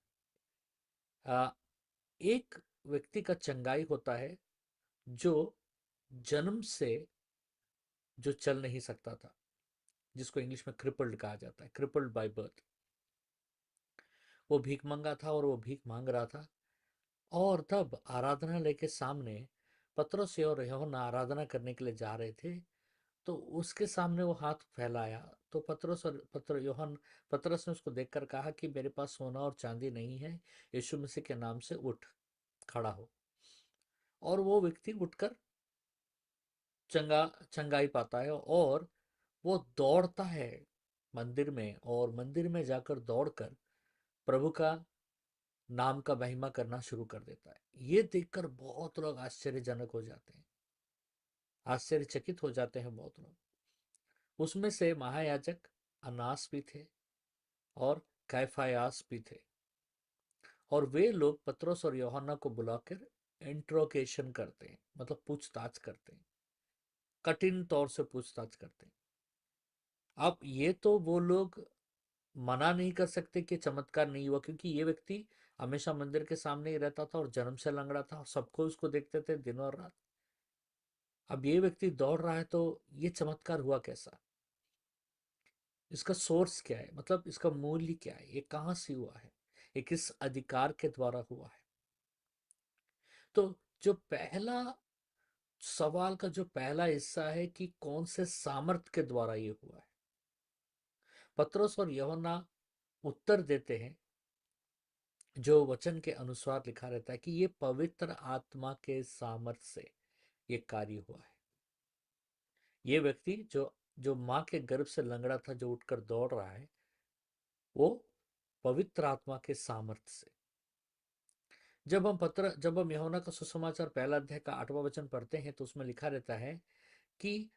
एक व्यक्ति का चंगाई होता है जो जन्म से जो चल नहीं सकता था, जिसको इंग्लिश में क्रिपल्ड कहा जाता है, क्रिपल्ड बाय बर्थ। वो भीख मंगा था और वो भीख मांग रहा था। और तब आराधनालय के सामने पतरस और यूहन्ना आराधना करने के लिए जा रहे थे, तो उसके सामने वो हाथ फैलाया। तो पतरस ने उसको देखकर कहा कि मेरे पास सोना और चांदी नहीं है, यीशु मसीह के नाम से उठ खड़ा हो। और वो व्यक्ति उठकर चंगाई पाता है और वो दौड़ता है मंदिर में, और मंदिर में जाकर दौड़कर प्रभु का नाम का महिमा करना शुरू कर देता है। ये देखकर बहुत लोग आश्चर्यजनक हो जाते हैं, आश्चर्यचकित हो जाते हैं बहुत लोग। उसमें से महायाजक अनास भी थे और कैफायास भी थे। और वे लोग पतरस और यूहन्ना को बुलाकर इंट्रोगेशन करते हैं, मतलब पूछताछ करते हैं, कठिन तौर से पूछताछ करते हैं। अब ये तो वो लोग मना नहीं कर सकते कि चमत्कार नहीं हुआ, क्योंकि ये व्यक्ति हमेशा मंदिर के सामने ही रहता था और जन्म से लंगड़ा था और सबको उसको देखते थे दिन और रात। अब ये व्यक्ति दौड़ रहा है, तो ये चमत्कार हुआ कैसा, इसका सोर्स क्या है, मतलब इसका मूल्य क्या है, ये कहां से हुआ है, ये किस अधिकार के द्वारा हुआ है। तो जो पहला सवाल का जो पहला हिस्सा है कि कौन से सामर्थ के द्वारा ये हुआ है, पतरस और यूहन्ना उत्तर देते हैं जो वचन के अनुसार लिखा रहता है कि ये पवित्र आत्मा के सामर्थ्य से ये कार्य हुआ है। ये व्यक्ति जो जो माँ के गर्भ से लंगड़ा था, जो उठकर दौड़ रहा है, वो पवित्र आत्मा के सामर्थ्य से। जब हम यूहन्ना का सुसमाचार पहला अध्याय का 8वां वचन पढ़ते हैं तो उसमें लिखा रहता है कि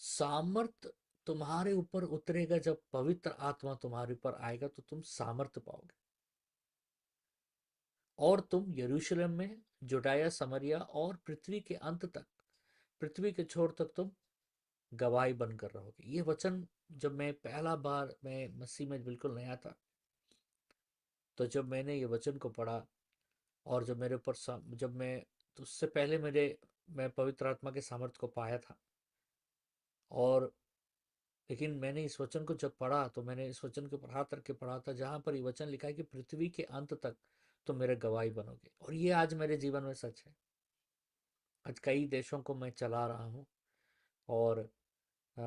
सामर्थ तुम्हारे ऊपर उतरेगा, जब पवित्र आत्मा तुम्हारे ऊपर आएगा तो तुम सामर्थ्य पाओगे और तुम यरूशलेम में, जुडाया, समरिया और पृथ्वी के अंत तक, पृथ्वी के छोर तक तुम गवाही बनकर रहोगे। ये वचन जब मैं पहला बार मैं मसीह में बिल्कुल नया था, तो जब मैंने ये वचन को पढ़ा और जब मेरे ऊपर जब मैं तो उससे पहले मैं पवित्र आत्मा के सामर्थ्य को पाया था। और लेकिन मैंने इस वचन को जब पढ़ा तो मैंने इस वचन के ऊपर हाथ रख के पढ़ा था, जहाँ पर ये वचन लिखा है कि पृथ्वी के अंत तक तुम मेरे गवाही बनोगे। और ये आज मेरे जीवन में सच है। आज कई देशों को मैं चला रहा हूँ और अ,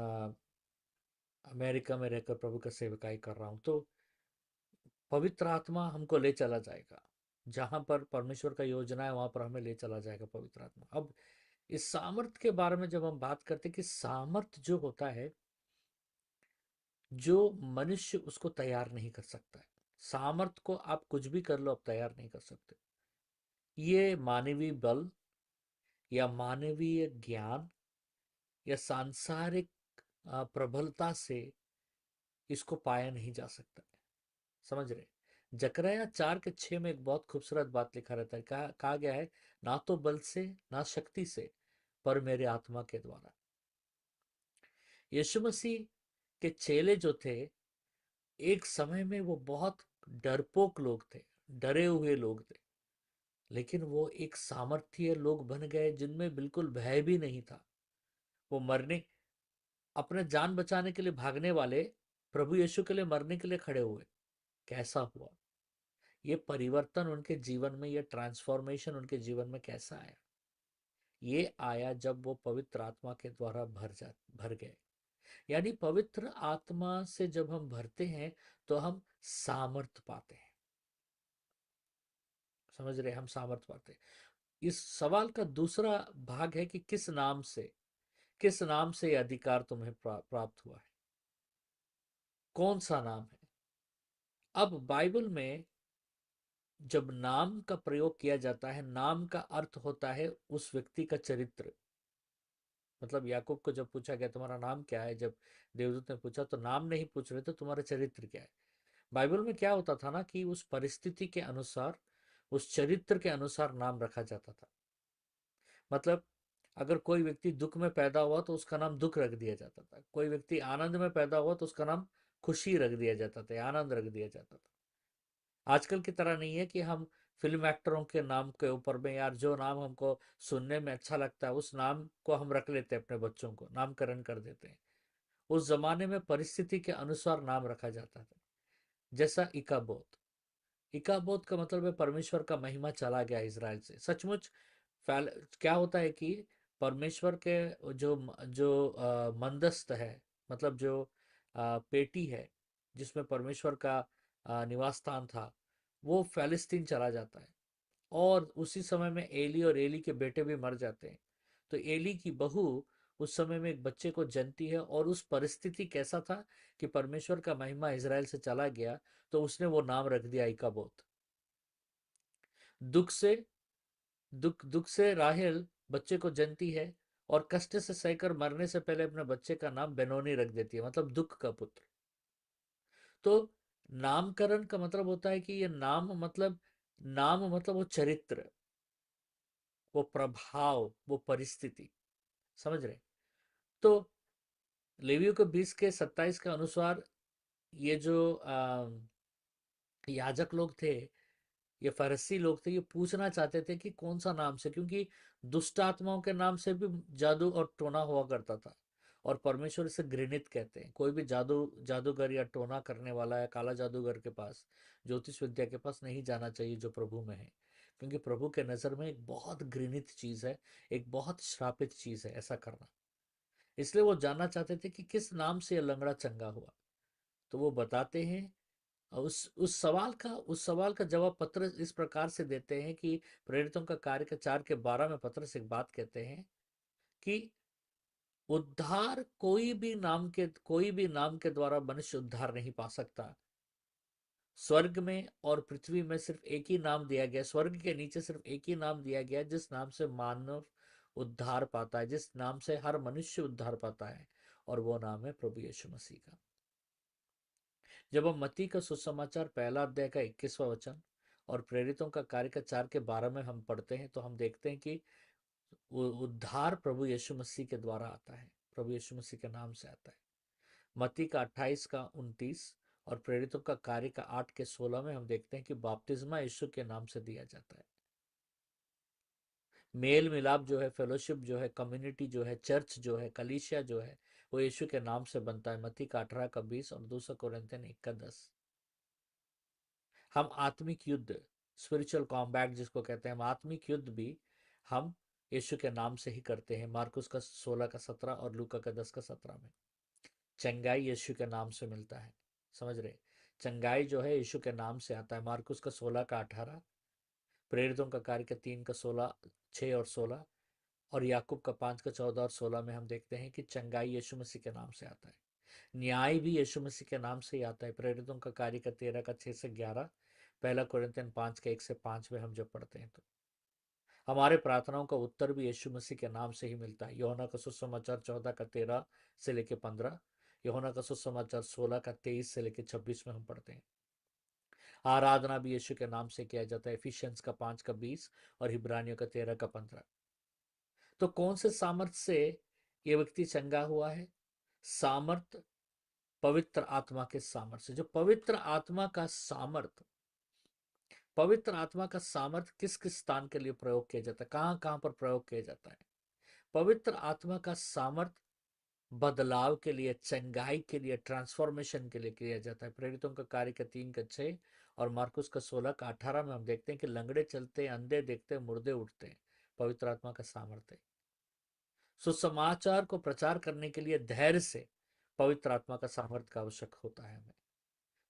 अमेरिका में रहकर प्रभु का सेवकाई कर रहा हूँ। तो पवित्र आत्मा हमको ले चला जाएगा जहाँ पर परमेश्वर का योजना है, वहां पर हमें ले चला जाएगा पवित्र आत्मा। अब इस सामर्थ के बारे में जब हम बात करते हैं कि सामर्थ जो होता है, जो मनुष्य उसको तैयार नहीं कर सकता है। सामर्थ को आप कुछ भी कर लो, आप तैयार नहीं कर सकते। ये मानवीय बल या मानवीय ज्ञान या सांसारिक प्रबलता से इसको पाया नहीं जा सकता है। समझ रहे? जकरया 4:6 में एक बहुत खूबसूरत बात लिखा रहता है। कहा गया है, ना तो बल से ना शक्ति से, पर मेरे आत्मा के द्वारा। यीशु मसीह के चेले जो थे, एक समय में वो बहुत डरपोक लोग थे, डरे हुए लोग थे, लेकिन वो एक सामर्थ्य लोग बन गए जिनमें बिल्कुल भय भी नहीं था। वो मरने, अपने जान बचाने के लिए भागने वाले प्रभु यीशु के लिए मरने के लिए खड़े हुए। कैसा हुआ ये परिवर्तन उनके जीवन में, ये ट्रांसफॉर्मेशन उनके जीवन में कैसा आया? ये आया जब वो पवित्र आत्मा के द्वारा भर गए। यानी पवित्र आत्मा से जब हम भरते हैं तो हम सामर्थ पाते हैं। समझ रहे? हम सामर्थ पाते हैं। इस सवाल का दूसरा भाग है कि किस नाम से यह अधिकार तुम्हें प्राप्त हुआ है? कौन सा नाम है? अब बाइबल में जब नाम का प्रयोग किया जाता है, नाम का अर्थ होता है उस व्यक्ति का चरित्र। मतलब याकूब को जब पूछा गया तुम्हारा नाम क्या है, जब देवदूत ने पूछा तो नाम नहीं पूछ रहे थे, तुम्हारा चरित्र क्या है। बाइबल में क्या होता था ना कि उस परिस्थिति के अनुसार, उस चरित्र के अनुसार नाम रखा जाता था। मतलब अगर कोई व्यक्ति दुख में पैदा हुआ तो उसका नाम दुख रख दिया जाता था, कोई व्यक्ति आनंद में पैदा हुआ तो उसका नाम खुशी रख दिया जाता था, आनंद रख दिया जाता था। आजकल की तरह नहीं है कि हम फिल्म एक्टरों के नाम के ऊपर में, यार जो नाम हमको सुनने में अच्छा लगता है उस नाम को हम रख लेते हैं, अपने बच्चों को नामकरण कर देते हैं। उस जमाने में परिस्थिति के अनुसार नाम रखा जाता था। जैसा इकाबोत, इकाबोत का मतलब है परमेश्वर का महिमा चला गया इज़राइल से। सचमुच क्या होता है कि परमेश्वर के जो जो मंदस्त है, मतलब जो पेटी है जिसमें परमेश्वर का निवास स्थान था, वो फ़िलिस्तीन चला जाता है। और उसी समय में एली और एली के बेटे भी मर जाते हैं। तो एली की बहू उस समय में एक बच्चे को जनती है, और उस परिस्थिति कैसा था कि परमेश्वर का महिमा इज़राइल से चला गया, तो उसने वो नाम रख दिया इकाबोत। दुख से दुख से राहेल बच्चे को जनती है और कष्ट से सहकर मरने से पहले अपने बच्चे का नाम बेनोनी रख देती है, मतलब दुख का पुत्र। तो नामकरण का मतलब होता है कि ये नाम मतलब वो चरित्र, वो प्रभाव, वो परिस्थिति। समझ रहे? तो लेवियों के 20:27 के अनुसार ये जो याजक लोग थे, ये फरसी लोग थे, ये पूछना चाहते थे कि कौन सा नाम से, क्योंकि दुष्ट आत्माओं के नाम से भी जादू और टोना हुआ करता था, और परमेश्वर इसे घृणित कहते हैं। कोई भी जादूगर या टोना करने वाला है, काला जादूगर के पास, ज्योतिष विद्या के पास नहीं जाना चाहिए जो प्रभु में है, क्योंकि प्रभु के नज़र में एक बहुत घृणित चीज़ है, एक बहुत श्रापित चीज़ है ऐसा करना। इसलिए वो जानना चाहते थे कि किस नाम से यह लंगड़ा चंगा हुआ। तो वो बताते हैं, उस सवाल का जवाब पत्रस इस प्रकार से देते हैं कि प्रेरितों का कार्य के 4:12 में पत्रस एक बात कहते हैं कि उद्धार कोई भी नाम के द्वारा मनुष्य उद्धार नहीं पा सकता। स्वर्ग में और पृथ्वी में सिर्फ एक ही नाम दिया गया, स्वर्ग के नीचे सिर्फ एक ही नाम दिया गया जिस नाम से मानव उद्धार पाता है, जिस नाम से हर मनुष्य उद्धार पाता है, और वो नाम है प्रभु यीशु मसीह का। जब हम मत्ती का सुसमाचार 1 अध्याय का 21वां वचन और प्रेरितों का कार्य का 4:12 में हम पढ़ते हैं, तो हम देखते हैं कि उद्धार प्रभु यीशु मसीह के द्वारा आता है, प्रभु यीशु मसीह के नाम से आता है। मत्ती का 28:29 और प्रेरितों का कार्य का 8:16 में हम देखते हैं कि बपतिस्मा यीशु के नाम से दिया जाता है। मेल मिलाप जो है, फेलोशिप जो है, कम्युनिटी जो है, चर्च जो है, कलीसिया जो है, वो यीशु के नाम से बनता है। मत्ती का 18 का 20 और 2 कोरिन्थियन 1 का 10। हम आत्मिक युद्ध, स्पिरिचुअल कॉम्बैट जिसको कहते हैं, हम आत्मिक युद्ध भी हम यीशु के नाम से ही करते हैं। मार्कुस का 16 का 17 और लूका का 10 का 17 में चंगाई यीशु के नाम से मिलता है। समझ रहे? चंगाई जो है यीशु के नाम से आता है। मार्कुस का 16 का 18, प्रेरितों का कार्य का 3 का 16, 6 और 16 और याकूब का 5 का 14 और 16 में हम देखते हैं कि चंगाई यीशु मसीह के नाम से आता है। न्याय भी यीशु मसीह के नाम से ही आता है। प्रेरितों का कार्य का 13 का 6 से 11, पहला कोरिन्थियन 5 का 1 से 5 में हम जब पढ़ते हैं तो हमारे प्रार्थनाओं का उत्तर भी यीशु मसीह के नाम से ही मिलता है। यूहन्ना का सुसमाचार 14 का 13 से लेकर 15, यूहन्ना का सुसमाचार 16 का 23 से लेकर 26 में हम पढ़ते हैं। आराधना भी यीशु के नाम से किया जाता है। एफिशियंस का 5 का 20 और हिब्रानियों का 13 का 15। तो कौन से सामर्थ्य से ये व्यक्ति चंगा हुआ है? सामर्थ पवित्र आत्मा के सामर्थ्य से। जो पवित्र आत्मा का सामर्थ, पवित्र आत्मा का सामर्थ किस किस स्थान के लिए प्रयोग किया जाता है, कहां कहां पर प्रयोग किया जाता है? पवित्र आत्मा का सामर्थ बदलाव के लिए, चंगाई के लिए, ट्रांसफॉर्मेशन के लिए किया जाता है। प्रेरितों का कार्य का 3 का 6 और मार्कुस का 16 का 18 में हम देखते हैं कि लंगड़े चलते, अंधे देखते, मुर्दे उठते हैं। पवित्र आत्मा का सामर्थ्य। सुसमाचार को प्रचार करने के लिए धैर्य से पवित्र आत्मा का सामर्थ्य का आवश्यक होता है हमें।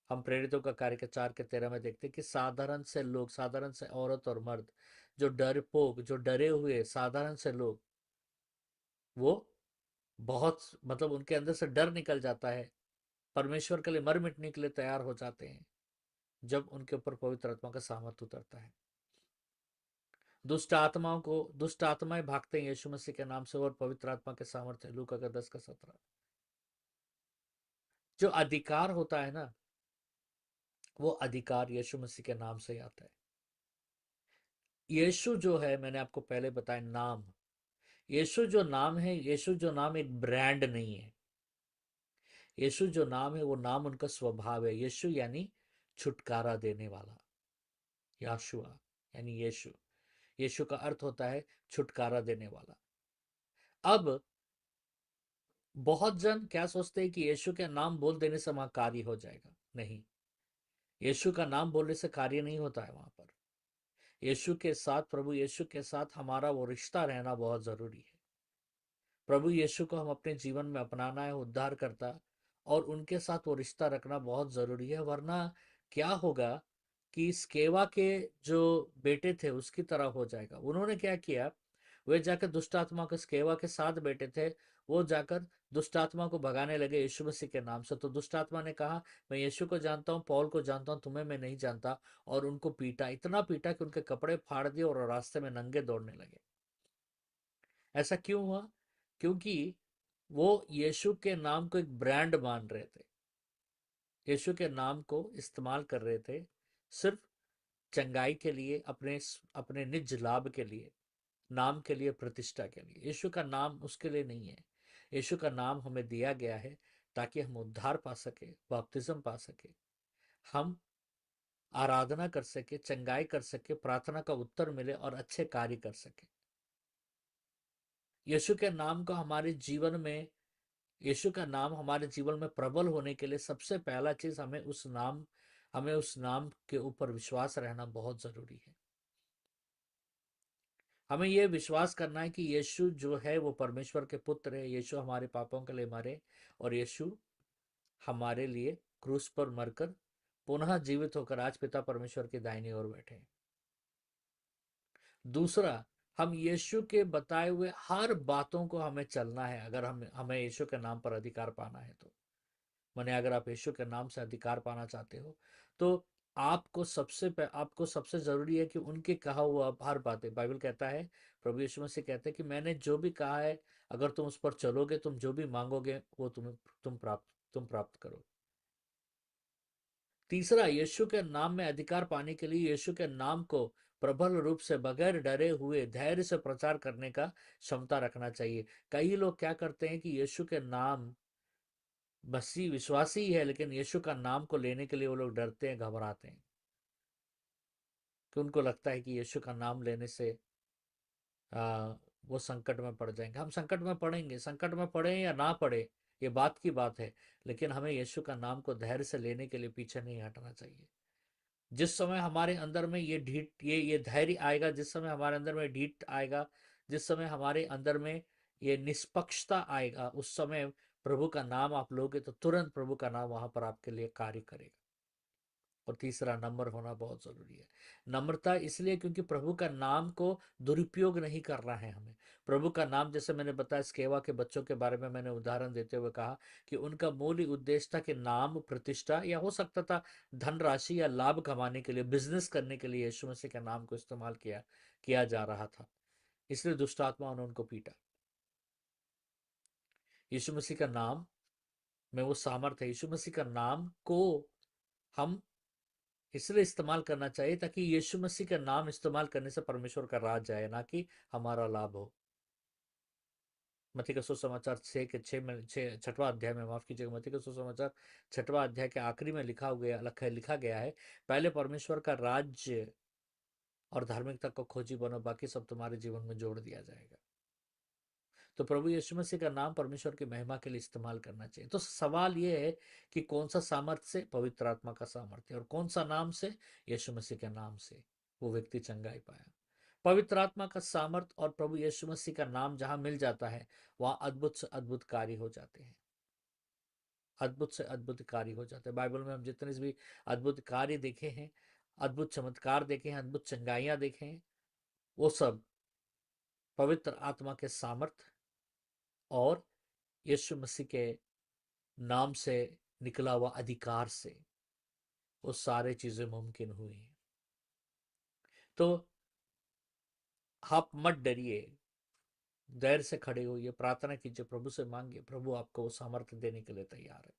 हम प्रेरितों का कार्य के 4 के 13 में देखते हैं कि साधारण से लोग, साधारण से औरत और मर्द, जो डरपोक, जो डरे हुए साधारण से लोग, वो बहुत मतलब उनके अंदर से डर निकल जाता है, परमेश्वर के लिए मर मिटने के लिए तैयार हो जाते हैं जब उनके ऊपर पवित्र आत्मा का सामर्थ्य उतरता है। दुष्ट आत्माओं को, दुष्ट आत्माएं भागते हैं यीशु मसीह के नाम से और पवित्र आत्मा के सामर्थ्य। लूका का 10 का 17। जो अधिकार होता है ना, वो अधिकार यीशु मसीह के नाम से ही आता है। यीशु जो है, मैंने आपको पहले बताया, नाम, यीशु जो नाम है, यीशु जो नाम एक ब्रांड नहीं है। यीशु जो नाम है वो नाम उनका स्वभाव है। यीशु यानी छुटकारा देने वाला, याशुआ यानी यीशु। यीशु का अर्थ होता है छुटकारा देने वाला। अब बहुत जन क्या सोचते हैं कि यीशु के नाम बोल देने से वहां कार्य हो जाएगा। नहीं, यीशु का नाम बोलने से कार्य नहीं होता है। वहां पर यीशु के साथ, प्रभु यीशु के साथ हमारा वो रिश्ता रहना बहुत जरूरी है। प्रभु यीशु को हम अपने जीवन में अपनाना है, उद्धार करता, और उनके साथ वो रिश्ता रखना बहुत जरूरी है। वरना क्या होगा कि स्केवा के जो बेटे थे उसकी तरह हो जाएगा। उन्होंने क्या किया, वे जाकर दुष्ट आत्मा के, स्केवा के साथ बेटे थे, वो जाकर दुष्ट आत्मा को भगाने लगे यीशु मसीह के नाम से। तो दुष्ट आत्मा ने कहा, मैं यीशु को जानता हूँ, पौल को जानता हूँ, तुम्हें मैं नहीं जानता। और उनको पीटा, इतना पीटा कि उनके कपड़े फाड़ दिए और रास्ते में नंगे दौड़ने लगे। ऐसा क्यों हुआ? क्योंकि वो यीशु के नाम को एक ब्रांड मान रहे थे। यीशु के नाम को इस्तेमाल कर रहे थे सिर्फ चंगाई के लिए, अपने अपने निज लाभ के लिए, नाम के लिए, प्रतिष्ठा के लिए। यीशु का नाम उसके लिए नहीं है। यीशु का नाम हमें दिया गया है ताकि हम उद्धार पा सके, बपतिस्म पा सके, हम आराधना कर सके, चंगाई कर सके, प्रार्थना का उत्तर मिले और अच्छे कार्य कर सके। यीशु के नाम को हमारे जीवन में, यीशु का नाम हमारे जीवन में प्रबल होने के लिए सबसे पहला चीज, हमें उस नाम के ऊपर विश्वास रहना बहुत जरूरी है। हमें यह विश्वास करना है कि यीशु जो है वो परमेश्वर के पुत्र है। यीशु हमारे पापों के लिए मरे और यीशु हमारे लिए क्रूस पर मरकर पुनः जीवित होकर आज पिता परमेश्वर की दाहिनी ओर बैठे हैं। दूसरा, हम यीशु के बताए हुए हर बातों को हमें चलना है। अगर हमें यीशु के नाम पर अधिकार पाना है तो, माने अगर आप यीशु के नाम से अधिकार पाना चाहते हो तो आपको सबसे जरूरी है कि उनके कहा हुआ हर बातें, बाइबल कहता है, प्रभु यीशु मसीह कहते हैं कि मैंने जो भी कहा है, अगर तुम उस पर चलोगे, तुम जो भी मांगोगे वो तुम प्राप्त करो। तीसरा, यीशु के नाम में अधिकार पाने के लिए यीशु के नाम को प्रबल रूप से, बगैर डरे हुए, धैर्य से प्रचार करने का क्षमता रखना चाहिए। कई लोग क्या करते हैं कि यीशु के नाम, मसीह विश्वासी है लेकिन यीशु का नाम को लेने के लिए वो लोग डरते हैं, घबराते हैं, कि उनको लगता है कि यीशु का नाम लेने से वो संकट में पड़ जाएंगे। हम संकट में पड़ेंगे, संकट में पड़े या ना पड़े ये बात की बात है, लेकिन हमें यीशु का नाम को धैर्य से लेने के लिए पीछे नहीं हटना चाहिए। जिस समय हमारे अंदर में ये धैर्य आएगा, जिस समय हमारे अंदर में ढीठ आएगा, जिस समय हमारे अंदर में ये निष्पक्षता आएगा, उस समय प्रभु का नाम आप लोगे तो तुरंत प्रभु का नाम वहां पर आपके लिए कार्य करेगा। और तीसरा, नम्र होना बहुत जरूरी है। नम्रता इसलिए क्योंकि प्रभु का नाम को दुरुपयोग नहीं करना है हमें। प्रभु का नाम, जैसे मैंने बताया स्केवा के बच्चों के बारे में मैंने उदाहरण देते हुए कहा कि उनका मूल उद्देश्य था कि नाम, प्रतिष्ठा, या हो सकता था धनराशि या लाभ कमाने के लिए, बिजनेस करने के लिए यीशु मसीह के नाम को इस्तेमाल किया जा रहा था। इसलिए दुष्ट आत्माओं ने उनको पीटा। यीशु मसीह का नाम में वो सामर्थ्य है। यीशु मसीह का नाम को हम इसलिए इस्तेमाल करना चाहिए ताकि यीशु मसीह का नाम इस्तेमाल करने से परमेश्वर का राज जाए, ना कि हमारा लाभ हो। मत्ती का सुसमाचार 6वां अध्याय में, माफ कीजिएगा, मत्ती का सुसमाचार 6वां अध्याय के आखिरी में लिखा गया है, पहले परमेश्वर का राज्य और धार्मिकता को खोजी बनो, बाकी सब तुम्हारे जीवन में जोड़ दिया जाएगा। तो प्रभु यीशु मसीह का नाम परमेश्वर की महिमा के लिए इस्तेमाल करना चाहिए। तो सवाल यह है कि कौन सा सामर्थ्य से? पवित्र आत्मा का सामर्थ्य। और कौन सा नाम से? यीशु मसीह के नाम से वो व्यक्ति चंगाई पाया। पवित्र आत्मा का सामर्थ्य और प्रभु यीशु मसीह का नाम जहां मिल जाता है, वहां अद्भुत से अद्भुत कार्य हो जाते हैं। अद्भुत से अद्भुत कार्य हो जाते हैं। बाइबल में हम जितने भी अद्भुत कार्य देखे हैं, अद्भुत चमत्कार देखे हैं, अद्भुत चंगाइयां देखे हैं, वो सब पवित्र आत्मा के सामर्थ्य और यीशु मसीह के नाम से निकला हुआ अधिकार से वो सारे चीजें मुमकिन हुई हैं। तो आप मत डरिए, धैर्य से खड़े होइए, प्रार्थना कीजिए, प्रभु से मांगिए। प्रभु आपको वो सामर्थ्य देने के लिए तैयार है।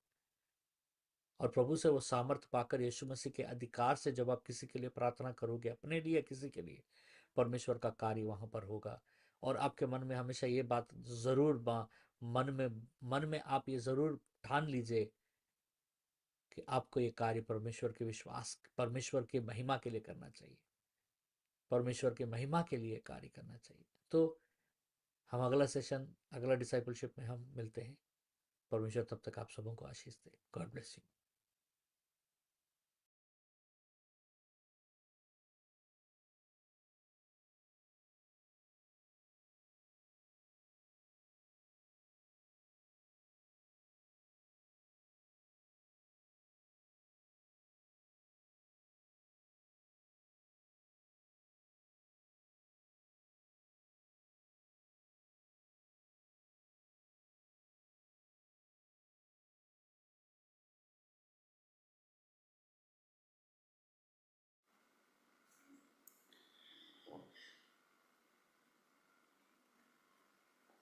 और प्रभु से वो सामर्थ्य पाकर यीशु मसीह के अधिकार से जब आप किसी के लिए प्रार्थना करोगे, अपने लिए किसी के लिए, परमेश्वर का कार्य वहां पर होगा। और आपके मन में हमेशा ये बात जरूर मन में आप ये जरूर ठान लीजिए कि आपको ये कार्य परमेश्वर की महिमा के लिए करना चाहिए, परमेश्वर की महिमा के लिए कार्य करना चाहिए। तो हम अगला सेशन, अगला डिसाइपलशिप में हम मिलते हैं। परमेश्वर तब तक आप सबों को आशीष दे। God bless you.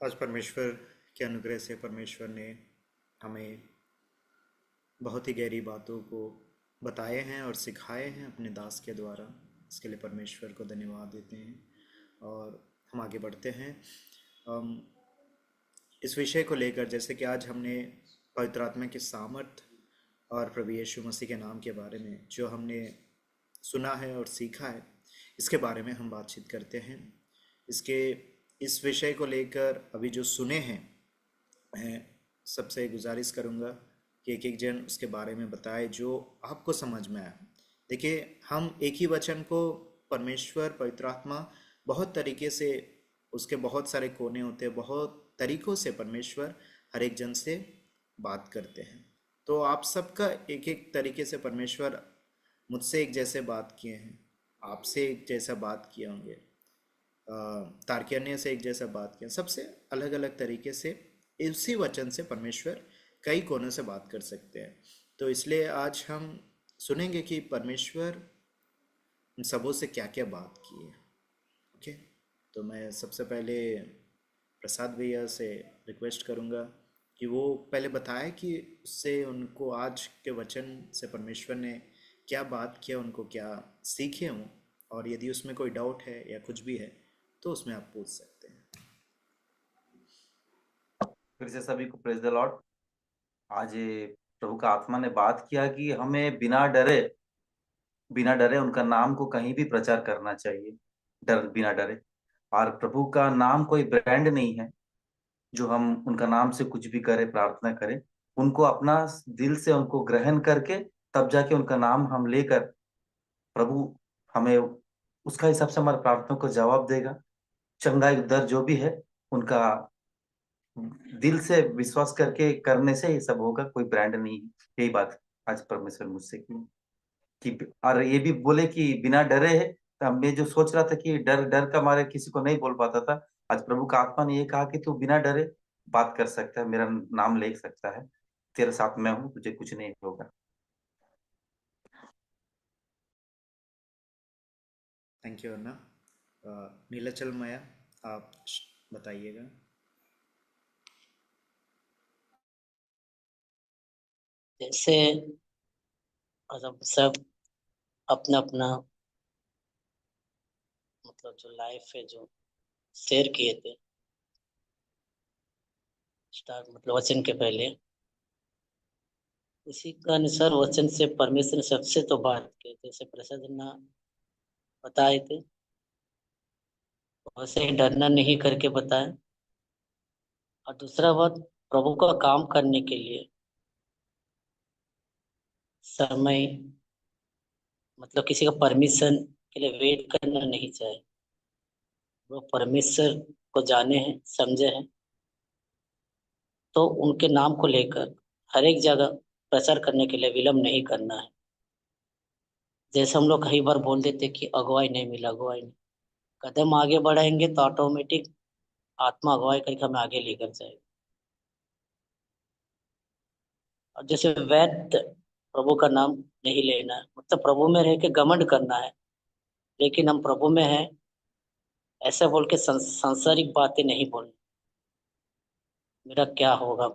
आज परमेश्वर के अनुग्रह से परमेश्वर ने हमें बहुत ही गहरी बातों को बताए हैं और सिखाए हैं अपने दास के द्वारा। इसके लिए परमेश्वर को धन्यवाद देते हैं और हम आगे बढ़ते हैं। इस विषय को लेकर, जैसे कि आज हमने पवित्र आत्मा के सामर्थ्य और प्रभु यीशु मसीह के नाम के बारे में जो हमने सुना है और सीखा है, इसके बारे में हम बातचीत करते हैं। इस विषय को लेकर अभी जो सुने हैं, मैं सबसे गुजारिश करूंगा कि एक एक जन उसके बारे में बताए जो आपको समझ में आए। देखिए, हम एक ही वचन को परमेश्वर, पवित्र आत्मा बहुत तरीके से, उसके बहुत सारे कोने होते हैं, बहुत तरीकों से परमेश्वर हर एक जन से बात करते हैं। तो आप सबका एक एक तरीके से परमेश्वर मुझसे एक जैसे बात किए हैं, आपसे एक जैसा बात किए होंगे, तारकियन्य से एक जैसा बात किया। सबसे अलग अलग तरीके से इसी वचन से परमेश्वर कई कोनों से बात कर सकते हैं। तो इसलिए आज हम सुनेंगे कि परमेश्वर इन सबों से क्या क्या बात की है। ओके, तो मैं सबसे पहले प्रसाद भैया से रिक्वेस्ट करूंगा कि वो पहले बताए कि उससे उनको आज के वचन से परमेश्वर ने क्या बात किया, उनको क्या सीखे हों, और यदि उसमें कोई डाउट है या कुछ भी है तो उसमें आप पूछ सकते हैं। फिर से सभी को प्रेज द लॉर्ड। आज प्रभु का आत्मा ने बात किया कि हमें बिना डरे उनका नाम को कहीं भी प्रचार करना चाहिए, बिना डरे। और प्रभु का नाम कोई ब्रांड नहीं है जो हम उनका नाम से कुछ भी करें, प्रार्थना करें। उनको अपना दिल से उनको ग्रहण करके तब जाके उनका नाम हम लेकर प्रभु हमें उसका हिसाब से हमारे प्रार्थना को जवाब देगा। चंगाई दर जो भी है उनका दिल से विश्वास करके करने से ये सब होगा, कोई ब्रांड नहीं है। यही बात आज परमेश्वर मुझसे की कि और ये भी बोले कि बिना डरे है। तो मैं जो सोच रहा था कि डर डर का मारे किसी को नहीं बोल पाता था, आज प्रभु का आत्मा ने ये कहा कि तू बिना डरे बात कर सकता है, मेरा नाम ले सकता है, तेरे साथ मैं हूँ, तुझे कुछ नहीं होगा। थैंक यू अन्ना। नीलाचल माया, आप बताइएगा। जैसे आज हम सब अपना अपना मतलब जो लाइफ है जो शेयर किए थे स्टार्ट मतलब वचन के पहले, इसी का अनुसार वचन से परमेश्वर ने सबसे तो बात की, जैसे प्रसाद ने बताए थे वैसे ही डरना नहीं करके बताया। और दूसरा बात, प्रभु का काम करने के लिए समय मतलब किसी का परमिशन के लिए वेट करना नहीं चाहिए। वो परमेश्वर को जाने हैं, समझे हैं, तो उनके नाम को लेकर हर एक जगह प्रचार करने के लिए विलम्ब नहीं करना है। जैसे हम लोग कई बार बोल देते कि अगुवाई नहीं मिला, अगुवाई नहीं, कदम आगे बढ़ाएंगे तो ऑटोमेटिक आत्मा अगुवाई करके हमें आगे लेकर जाएगी। और जैसे वैध प्रभु का नाम नहीं लेना है, मतलब प्रभु में रह के घमंड करना है, लेकिन हम प्रभु में हैं ऐसे बोल के सांसारिक बातें नहीं बोलनी। मेरा क्या होगा,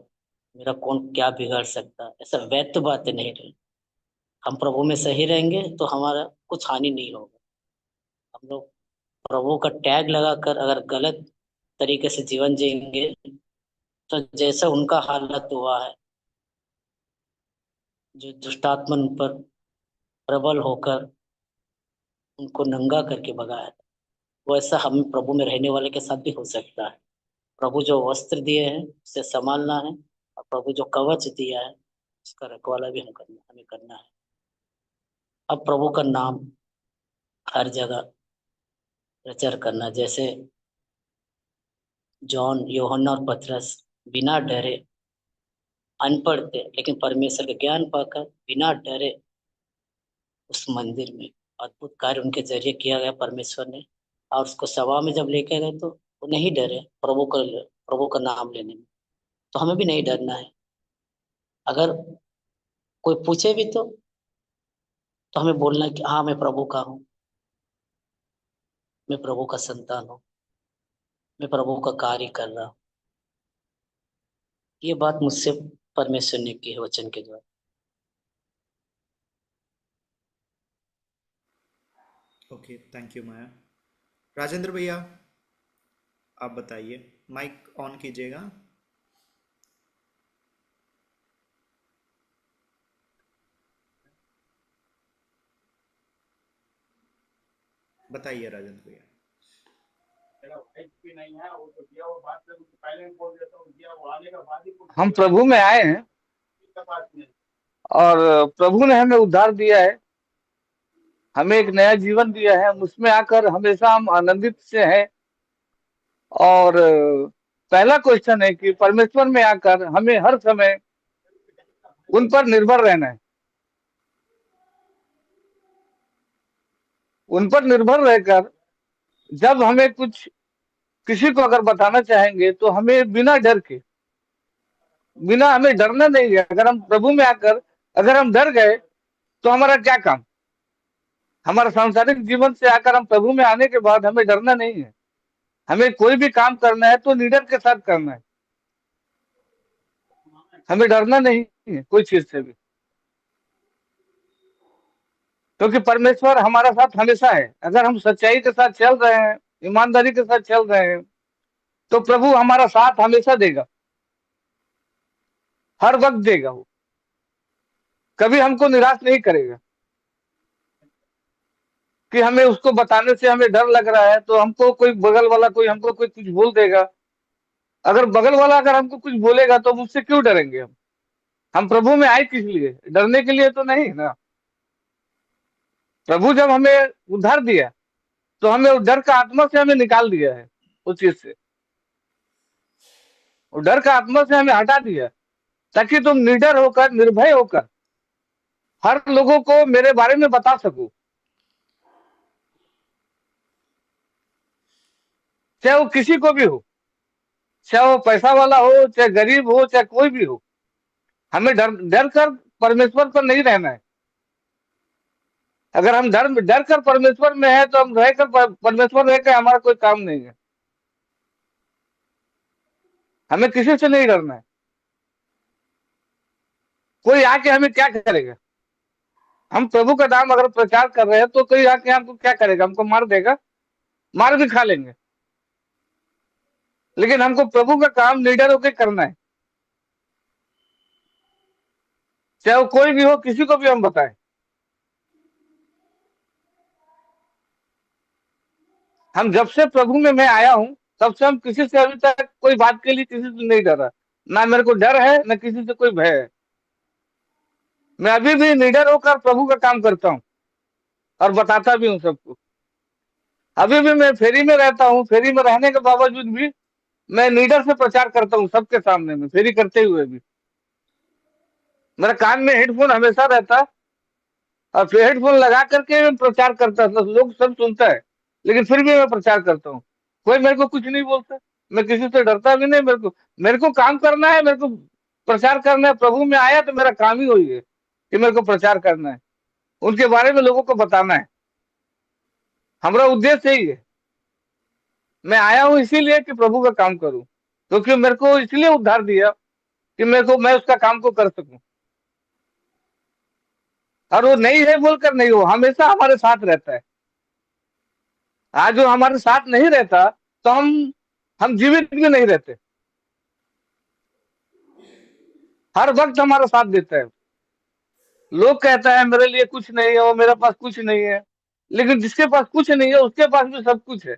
मेरा कौन क्या बिगाड़ सकता है, ऐसा वैध बातें नहीं रही। हम प्रभु में सही रहेंगे तो हमारा कुछ हानि नहीं होगा। हम लोग प्रभु का टैग लगाकर अगर गलत तरीके से जीवन जिएंगे तो जैसा उनका हालत हुआ है, जो दुष्टात्मा उन पर प्रबल होकर उनको नंगा करके भगाया था, वैसा हम प्रभु में रहने वाले के साथ भी हो सकता है। प्रभु जो वस्त्र दिए हैं उसे संभालना है, और प्रभु जो कवच दिया है उसका रखवाला भी हमें करना है। अब प्रभु का नाम हर जगह प्रचार करना, जैसे जॉन, यूहन्ना और पतरस बिना डरे, अनपढ़ थे लेकिन परमेश्वर का ज्ञान पाकर बिना डरे उस मंदिर में अद्भुत कार्य उनके जरिए किया गया परमेश्वर ने। और उसको सभा में जब लेके गए तो वो नहीं डरे प्रभु का नाम लेने में। तो हमें भी नहीं डरना है। अगर कोई पूछे भी तो हमें बोलना है कि हाँ मैं प्रभु का हूँ, मैं प्रभु का संतान हूँ, मैं प्रभु का कार्य कर रहा हूँ। ये बात मुझसे परमेश्वर ने की है वचन के द्वारा। ओके, थैंक यू माया। राजेंद्र भैया, आप बताइए, माइक ऑन कीजिएगा। बताइए राजेंद्र भैया। हम प्रभु में आए हैं और प्रभु ने हमें उद्धार दिया है, हमें एक नया जीवन दिया है। उसमें आकर हमेशा हम आनंदित से हैं। और पहला क्वेश्चन है कि परमेश्वर में आकर हमें हर समय उन पर निर्भर रहना है। उन पर निर्भर रहकर जब हमें कुछ किसी को अगर बताना चाहेंगे तो हमें बिना डर के, बिना हमें डरना नहीं है। अगर हम प्रभु में आकर अगर हम डर गए तो हमारा क्या काम। हमारा सांसारिक जीवन से आकर हम प्रभु में आने के बाद हमें डरना नहीं है। हमें कोई भी काम करना है तो निडर के साथ करना है, हमें डरना नहीं है कोई चीज से भी, क्योंकि परमेश्वर हमारा साथ हमेशा है। अगर हम सच्चाई के साथ चल रहे हैं, ईमानदारी के साथ चल रहे हैं, तो प्रभु हमारा साथ हमेशा देगा, हर वक्त देगा। वो कभी हमको निराश नहीं करेगा। कि हमें उसको बताने से हमें डर लग रहा है, तो हमको कोई बगल वाला कोई हमको कोई कुछ बोल देगा। अगर बगल वाला अगर हमको कुछ बोलेगा तो हम उससे क्यों डरेंगे? हम प्रभु में आए किस लिए? डरने के लिए तो नहीं ना। प्रभु जब हमें उद्धार दिया तो हमें उस डर का आत्मा से हमें निकाल दिया है, उस चीज से, उस डर का आत्मा से हमें हटा दिया, ताकि तुम निडर होकर, निर्भय होकर हर लोगों को मेरे बारे में बता सको, चाहे वो किसी को भी हो, चाहे वो पैसा वाला हो, चाहे गरीब हो, चाहे कोई भी हो। हमें डर डर कर परमेश्वर पर नहीं रहना है। अगर हम डर कर परमेश्वर में है तो हम रहकर परमेश्वर रहकर हमारा कोई काम नहीं है। हमें किसी से नहीं डरना है। कोई आके हमें क्या करेगा? हम प्रभु का नाम अगर प्रचार कर रहे हैं तो कोई आके हमको क्या करेगा? हमको मार देगा, मार भी खा लेंगे, लेकिन हमको प्रभु का काम निडर होकर करना है। चाहे वो कोई भी हो, किसी को भी हम बताएं। हम जब से प्रभु में मैं आया हूं, तब से हम किसी से अभी तक कोई बात के लिए किसी से नहीं डरा। ना मेरे को डर है, ना किसी से कोई भय है। मैं अभी भी निडर होकर प्रभु का काम करता हूं और बताता भी हूं सबको। अभी भी मैं फेरी में रहता हूं, फेरी में रहने के बावजूद भी मैं निडर से प्रचार करता हूं सबके सामने में, फेरी करते हुए भी। मेरे कान में हेडफोन हमेशा रहता और फिर हेडफोन लगा करके मैं प्रचार करता था। लोग सब सुनता है, लेकिन फिर भी मैं प्रचार करता हूँ। कोई मेरे को कुछ नहीं बोलता, मैं किसी से डरता भी नहीं। मेरे को काम करना है, मेरे को प्रचार करना है। प्रभु में आया तो मेरा काम ही वही है कि मेरे को प्रचार करना है, उनके बारे में लोगों को बताना है। हमारा उद्देश्य यही है। मैं आया हूँ इसीलिए कि प्रभु का काम करूं, क्योंकि मेरे को इसलिए उद्धार दिया कि मैं उसका काम को कर सकूं। और वो नहीं है बोलकर नहीं, हो हमेशा हमारे साथ रहता है। आज वो हमारे साथ नहीं रहता तो हम जीवित भी नहीं रहते। हर वक्त हमारा साथ देता है। लोग कहता है मेरे लिए कुछ नहीं है, वो मेरे पास कुछ नहीं है, लेकिन जिसके पास कुछ नहीं है उसके पास भी सब कुछ है।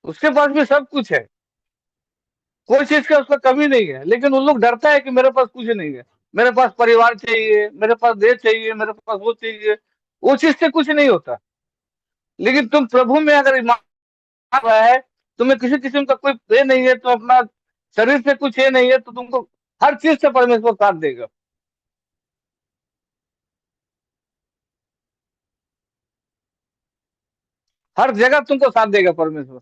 उसके पास भी सब कुछ है, कोई चीज का उसका कमी नहीं है। लेकिन वो लोग डरता है कि मेरे पास कुछ नहीं है, मेरे पास परिवार चाहिए, मेरे पास देश चाहिए, मेरे पास वो चाहिए। वो चीज से कुछ नहीं होता। लेकिन तुम प्रभु में अगर ईमान रहा है, तुम्हें किसी किस्म का कोई ये नहीं है, तो अपना शरीर से कुछ ये नहीं है, तो तुमको हर चीज से परमेश्वर साथ देगा। हर जगह तुमको साथ देगा परमेश्वर।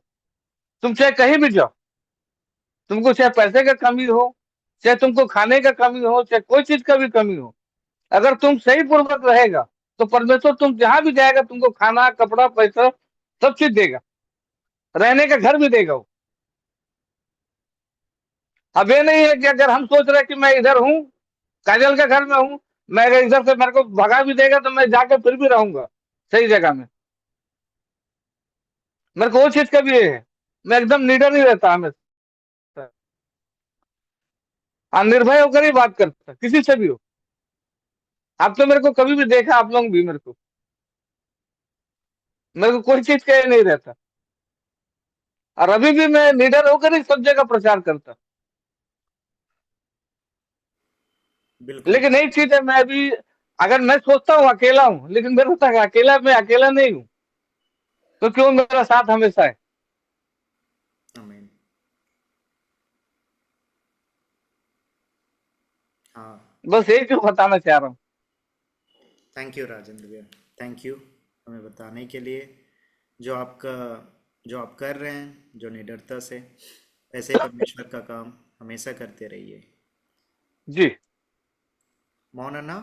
तुम चाहे कहीं भी जाओ, तुमको चाहे पैसे का कमी हो, चाहे तुमको खाने का कमी हो, चाहे कोई चीज का भी कमी हो, अगर तुम सही पूर्वक रहेगा तो परमेश्वर तुम जहां भी जाएगा तुमको खाना, कपड़ा, पैसा सब चीज देगा, रहने का घर भी देगा वो। अब ये नहीं है कि अगर हम सोच रहे हैं कि मैं इधर हूँ, काजल के घर में हूँ, मैं अगर इधर से मेरे को भगा भी देगा तो मैं जाकर फिर भी रहूंगा सही जगह में। मेरे को वो चीज का भी ये है, मैं एकदम निडर नहीं रहता हमेशा। हाँ, निर्भय होकर ही बात करता, किसी से भी हो। आप तो मेरे को कभी भी देखा, आप लोग भी मेरे को कोई चीज का ये नहीं रहता। और अभी भी मैं निडर होकर ही सब जगह प्रचार करता। बिल्कुल। लेकिन एक चीज है, मैं अभी अगर मैं सोचता हूँ अकेला हूँ, लेकिन मेरे को अकेला, मैं अकेला नहीं हूँ, क्योंकि वो मेरा साथ हमेशा है। आमीन। हाँ। बस यही क्यों बताना चाह रहा हूँ। थैंक यू राजेंद्र भैया, थैंक यू हमें बताने के लिए। जो आप कर रहे हैं, जो निडरता से, ऐसे ही परमेश्वर का काम हमेशा करते रहिए। जी। मौलाना,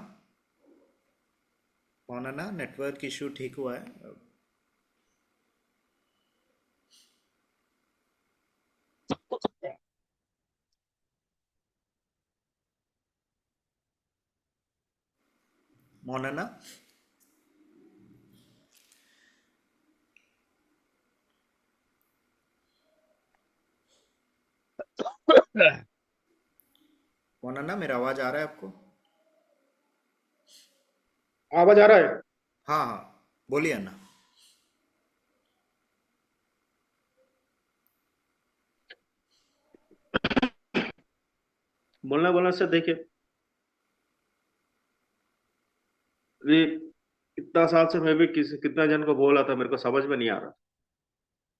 नेटवर्क इशू ठीक हुआ है? मौलाना, मेरा आवाज आ रहा है आपको? आवाज आ रहा है? हाँ हाँ, बोलिए अन्ना। बोलने बोलने से देखिए, ये इतना साल से मैं भी कितना जन को बोला था, मेरे को समझ में नहीं आ रहा।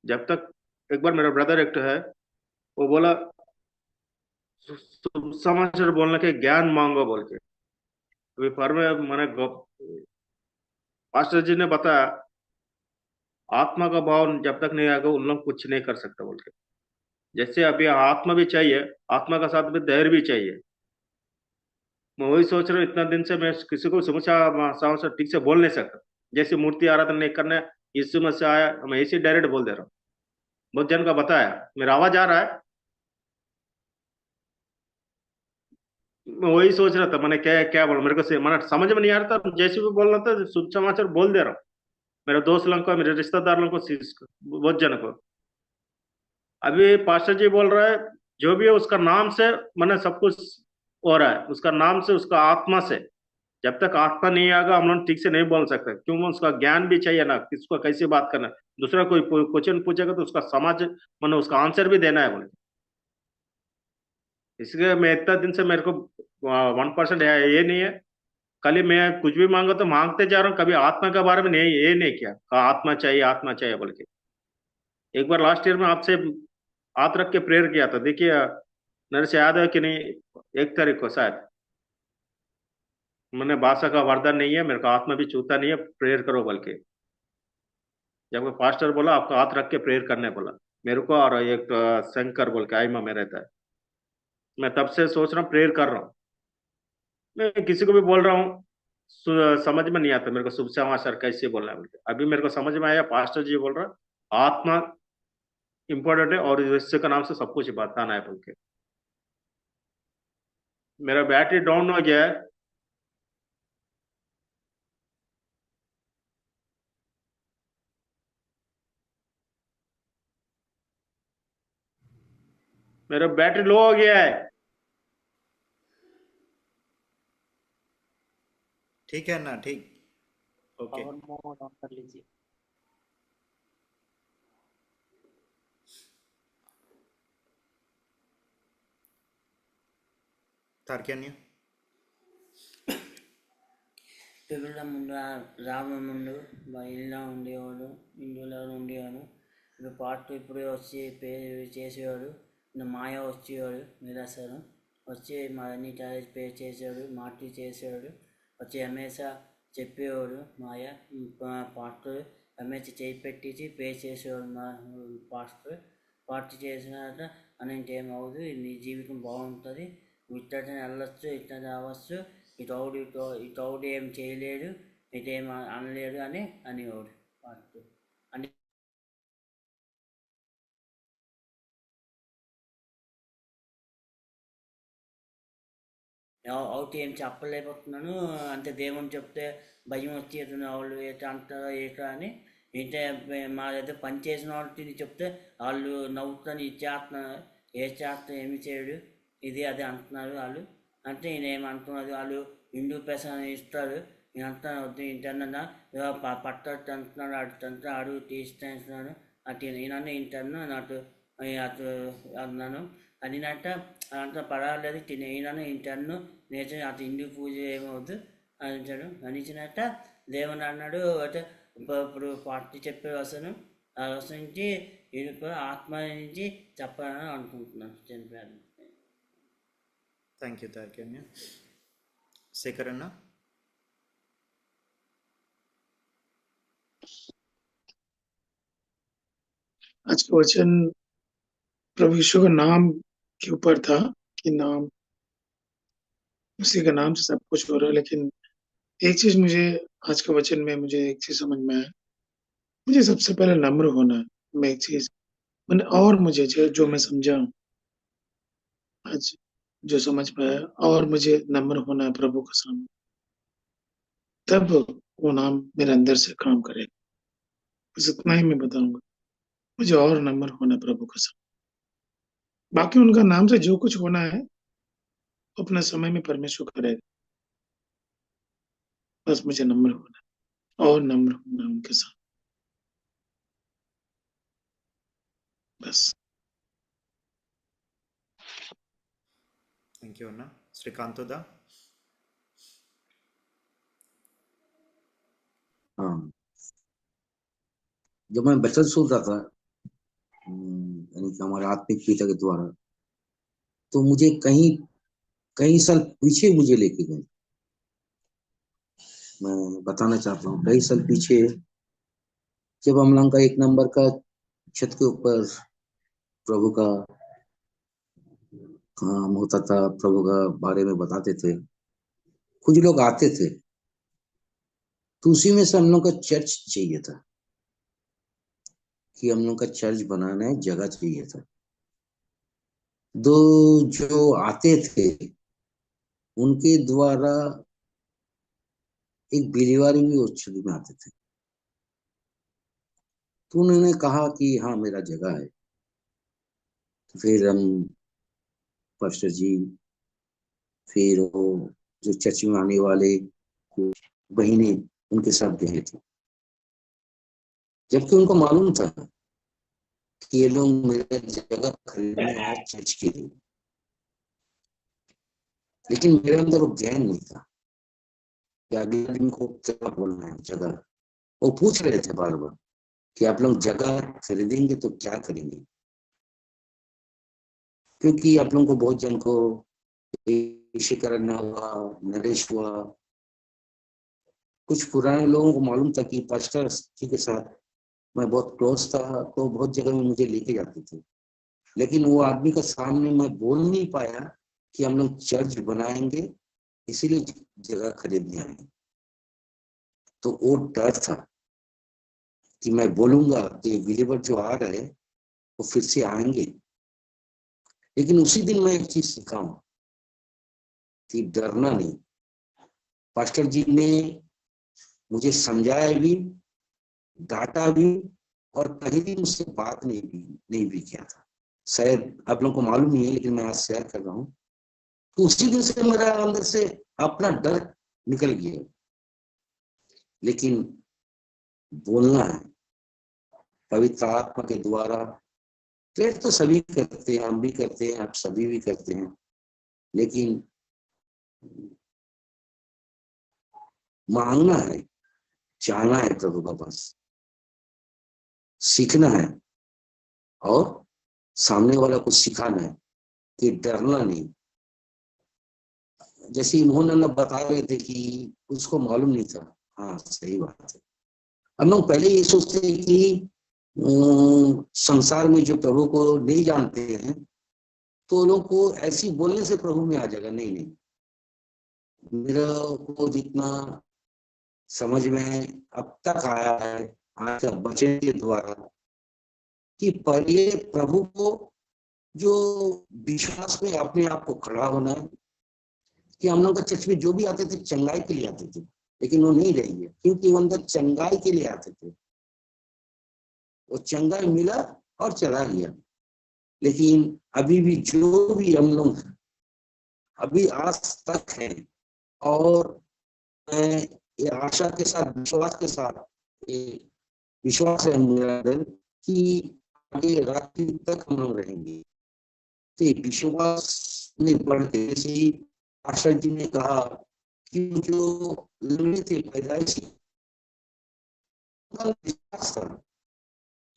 जब तक एक बार मेरा ब्रदर एक है, वो बोला समाचार बोलने के ज्ञान मांगो बोल के। अभी पर मैंने पास्टर जी ने बताया, आत्मा का भाव जब तक नहीं आएगा उन लोग कुछ नहीं कर सकते बोल के। जैसे अभी आत्मा भी चाहिए, आत्मा का साथ में धैर्य भी चाहिए। मैं वही सोच रहा हूँ, इतना दिन से मैं किसी को समाचार ठीक से बोल नहीं सकता। जैसे मूर्ति आराधना नहीं करने यीशु मसीह आया, मैं ऐसे डायरेक्ट बोल दे रहा हूँ। बहुत जन का बताया, मेरा आवाज आ रहा है? मैं वही सोच रहा था, मैंने क्या क्या बोला, मेरे को मैंने समझ में नहीं आ रहा था। जैसे भी बोल रहा था शुभ समाचार बोल दे रहा हूँ, मेरे दोस्त लोगों को, मेरे रिश्तेदार लोगों को, बहुत जन को। अभी पास्टर जी बोल रहा है, जो भी है उसका नाम से मैंने सब कुछ हो रहा है, उसका नाम से, उसका आत्मा से। जब तक आत्मा नहीं आएगा हम लोग ठीक से नहीं बोल सकते, क्योंकि उसका ज्ञान भी चाहिए ना, किसको कैसे बात करना। दूसरा कोई क्वेश्चन पूछेगा तो उसका समझ, मैंने उसका आंसर भी देना है बोले। इसलिए मैं इतना दिन से मेरे को 1% है ये नहीं है। कल मैं कुछ भी मांगा तो मांगते जा रहा हूँ, कभी आत्मा के बारे में नहीं, ये नहीं किया, कहा आत्मा चाहिए बोल के। एक बार लास्ट ईयर में आपसे हाथ रख के प्रेयर किया था, देखिए मेरे से याद है कि नहीं, 1 तारीख को शायद, मैंने भाषा का वरदान नहीं है, मेरे को आत्मा भी छूता नहीं है, प्रेयर करो बोल के। जब वो पास्टर बोला आपको हाथ रख के प्रेयर करने बोला मेरे को, और एक शंकर बोल के आईमा में रहता है, मैं तब से सोच रहा हूँ प्रेयर कर रहा हूँ। मैं किसी को भी बोल रहा हूँ, समझ में नहीं आता मेरे को शुभ समाचार कैसे बोलना है बोल के। अभी मेरे को समझ में आया, पास्टर जी बोल रहा आत्मा इंपॉर्टेंट है और यीशु का नाम से सब कुछ बताना है बोल के। मेरा बैटरी डाउन हो गया है। मेरा बैटरी लो हो गया है। ठीक है ना, ठीक, ओके। पावर मोड ऑन कर लीजिए। తార్క్యాన్య పిల్లల ముందు రాముల ముందు ఇలా ఉండేవాడు, ఇందులో ఉండేవాడు. ఇప్పుడు పార్ట్ ఇప్పుడే వచ్చి పే చేసేవాడు. మాయ వచ్చేవాడు, నిరాశను వచ్చి మా అన్ని టాలెంట్ పే చేసేవాడు, మార్టి చేసేవాడు. వచ్చి హమేషా చెప్పేవాడు మాయ పాస్టర్, హమేషా చేయి పెట్టించి పే చేసేవాడు మా పార్టీ చేసిన తర్వాత అనేంటి ఏమవుదు, నీ జీవితం బాగుంటుంది, ఇట్లా వెళ్ళొచ్చు, ఇట్లా రావచ్చు, ఇటౌడు ఏం చేయలేడు, ఇటేం అనలేడు అని అనేవాడు పార్టీ. అంటే అవుట్ ఏం చెప్పలేకపోతున్నాను, అంటే దేవుని చెప్తే భయం వచ్చేది, వాళ్ళు ఏట అంటారో ఏటో అని. ఏంటంటే మా దగ్గర పని చేసిన వాళ్ళకి చెప్తే వాళ్ళు నవ్వుతాను, ఇది చేస్తున్నారు, ఏ చేస్తా ఏమి చేయడు, ఇది అది అంటున్నారు వాళ్ళు. అంటే ఈయన ఏమంటున్నారు, వాళ్ళు హిందూ పెసని ఇస్తారు, నేను అంటున్నాను వద్దు ఇంటన్నా పట్టట్టు అంటున్నాడు, అటు అడుగు తీస్తున్నాను, అటు ఈయన ఇంటన్నా అటు అటు అన్నాను అనినట్ట. అంత పర్వాలేదు ఈయనను ఇంటన్ను నేర్చు, అటు హిందూ పూజ ఏమవుద్దు అనిచాడు. అనిచినట్ట దేవుని అన్నాడు, అంటే ఇప్పుడు పార్టీ చెప్పే వసను ఆ వస నుంచి ఇరుకు ఆత్మ నుంచి చెప్పాలని అనుకుంటున్నాను. చనిపోయాను. థ్యాంక్ యూ తార్క్యాన్య. శేఖర్ అన్న. आज का वचन प्रभु यीशु का नाम के ऊपर था कि नाम, उसी का नाम से सब कुछ हो रहा है। लेकिन एक चीज मुझे आज के वचन में मुझे एक चीज समझ में आया, मुझे सबसे पहले नम्र होना है। मैं एक चीज मैंने और मुझे जो मैं समझा आज, जो समझ पाया, और मुझे नम्र होना है प्रभु के सामने, तब वो नाम मेरे अंदर से काम करेगा। बस इतना ही मैं बताऊंगा, मुझे और नम्र होना है प्रभु के सामने। बाकी उनका नाम से जो कुछ होना है अपने समय में परमेश्वर करेगा, बस मुझे नम्र होना है। और नम्र हूँ मैं उनके साथ, बस। थैंक यू अन्ना। श्रीकांत दा। हाँ, जब मैं वचन सुन रहा था, यानी कि हमारे आत्मिक पिता के द्वारा, तो मुझे कहीं कई साल पीछे मुझे लेके गए। मैं बताना चाहता हूँ, कई साल पीछे जब हम लोग का 1 नंबर का छत के ऊपर प्रभु का काम होता था, प्रभु का बारे में बताते थे, कुछ लोग आते थे, तो उसी में से हम लोग का चर्च चाहिए था, कि हम लोग का चर्च बनाना है, जगह चाहिए था। दो जो आते थे उनके द्वारा एक बिलीवारी भी उस छवि में आते थे, तो उन्होंने कहा कि हाँ मेरा जगह है। तो फिर हम पास्टर जी, फिर वो जो चर्च में आने वाले बहने, उनके साथ गए थे, जबकि उनको मालूम था कि ये लोग मेरा जगह खरीदने आए चर्च के लिए, लेकिन मेरे अंदर वो ज्ञान नहीं था कि अगले दिन को क्या बोलना है। जगह वो पूछ रहे थे बार बार कि आप लोग जगह खरीदेंगे तो क्या करेंगे, क्योंकि आप लोगों को बहुत जन को ईशीकरण हुआ, नरेश हुआ, कुछ पुराने लोगों को मालूम था कि पास्टर जी के साथ मैं बहुत क्लोज था, तो बहुत जगह में मुझे लेके जाते थे, लेकिन वो आदमी का सामने मैं बोल नहीं पाया कि हम लोग चर्च बनाएंगे, इसीलिए जगह खरीदने आए। तो वो डर था कि मैं बोलूंगा कि बिलीवर जो आ रहे हैं वो फिर से आएंगे। लेकिन उसी दिन मैं एक चीज सीखा हूं कि डरना नहीं। पास्टर जी ने मुझे समझाया भी, डांटा भी, और कहीं भी मुझसे बात नहीं भी किया था। शायद आप लोगों को मालूम नहीं है, लेकिन मैं आज शेयर कर रहा हूँ। तो उसी दिन से मेरा अंदर से अपना डर निकल गया। लेकिन बोलना है पवित्र आत्मा के द्वारा। प्रेयर तो सभी करते हैं, हम भी करते हैं, आप सभी भी करते हैं, लेकिन मांगना है, जाना है प्रभु का पास, सीखना है, और सामने वाला को सिखाना है कि डरना नहीं। जैसे मोहन बता रहे थे कि उसको मालूम नहीं था। हाँ, सही बात है। हम लोग पहले ये सोचते हैं कि संसार में जो प्रभु को नहीं जानते हैं, तो लोग को ऐसी बोलने से प्रभु में आ जाएगा। नहीं नहीं, मेरा को जितना समझ में अब तक आया है आज का वचन के द्वारा, कि पहले प्रभु को जो विश्वास में अपने आप को खड़ा होना है। कि हम लोग का चर्च में जो भी आते थे चंगाई के लिए आते थे, लेकिन वो नहीं रहेंगे, क्योंकि वो अंदर चंगाई के लिए आते थे। वो चंगाई मिला और चला गया। लेकिन अभी भी जो भी हम लोग अभी आज तक है, और मैं ये आशा के साथ, विश्वास के साथ, ये विश्वास है मेरा दिल कि आगे रात्रि तक हम लोग रहेंगे। तो ये विश्वास में बढ़ते, जैसे ही आशा जी ने कहा कि जो लंगड़े थे पैदाइशी, उनका विश्वास था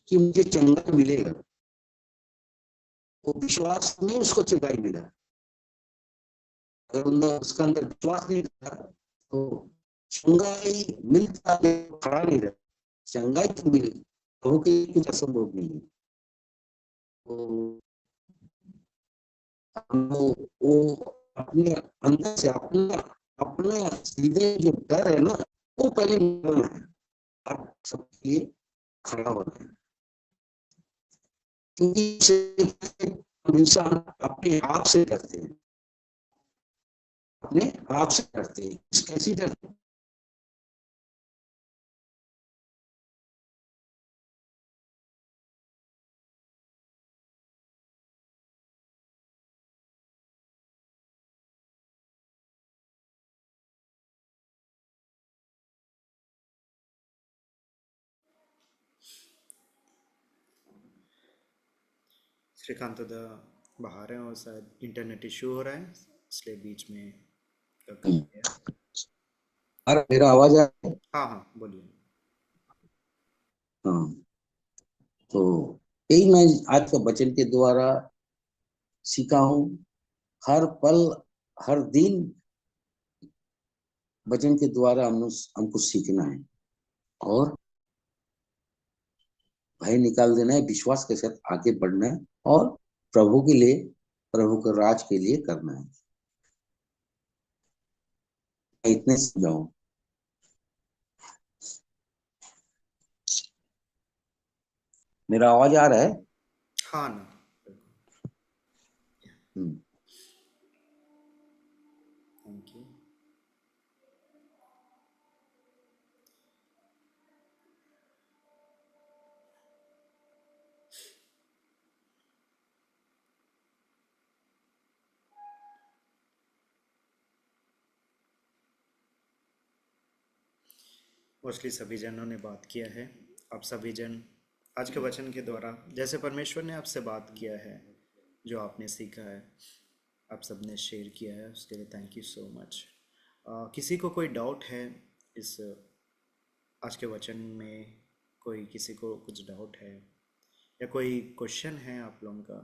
कि मुझे चंगाई मिलेगा। वो विश्वास में उसको चंगाई मिला। अगर उसका अंदर विश्वास नहीं था तो चंगाई मिलता खड़ा नहीं रहा। चंगाई तो मिली, प्रभु के लिए कुछ असंभव नहीं है। तो वो अपने अंदर से अपना अपने सीधे जो डर है ना, वो पहले निकलना है, आप सबके लिए खड़ा होना है। क्योंकि इंसान अपने आप से डरते हैं, अपने आप से डरते हैं। कैसी डरते हैं? श्रीकांत दा बाहर हैं और शायद इंटरनेट इशू हो रहा है, इसलिए बीच में कट गया। अरे मेरा आवाज आ रहा है? हाँ हाँ बोलिए। हाँ, तो यही मैं आज का वचन के द्वारा सीखा हूँ। हर पल, हर दिन वचन के द्वारा हमको सीखना है और भय निकाल देना है, विश्वास के साथ आगे बढ़ना है और प्रभु के लिए, प्रभु के राज के लिए करना है। मैं इतने समझाऊं। मेरा आवाज आ रहा है? हाँ ना, थैंक यू। मोस्टली सभी जनों ने बात किया है। आप सभी जन आज के वचन के द्वारा जैसे परमेश्वर ने आपसे बात किया है, जो आपने सीखा है, आप सब ने शेयर किया है, उसके लिए थैंक यू सो मच। किसी को कोई डाउट है इस आज के वचन में? कोई किसी को कुछ डाउट है या कोई क्वेश्चन है आप लोगों का,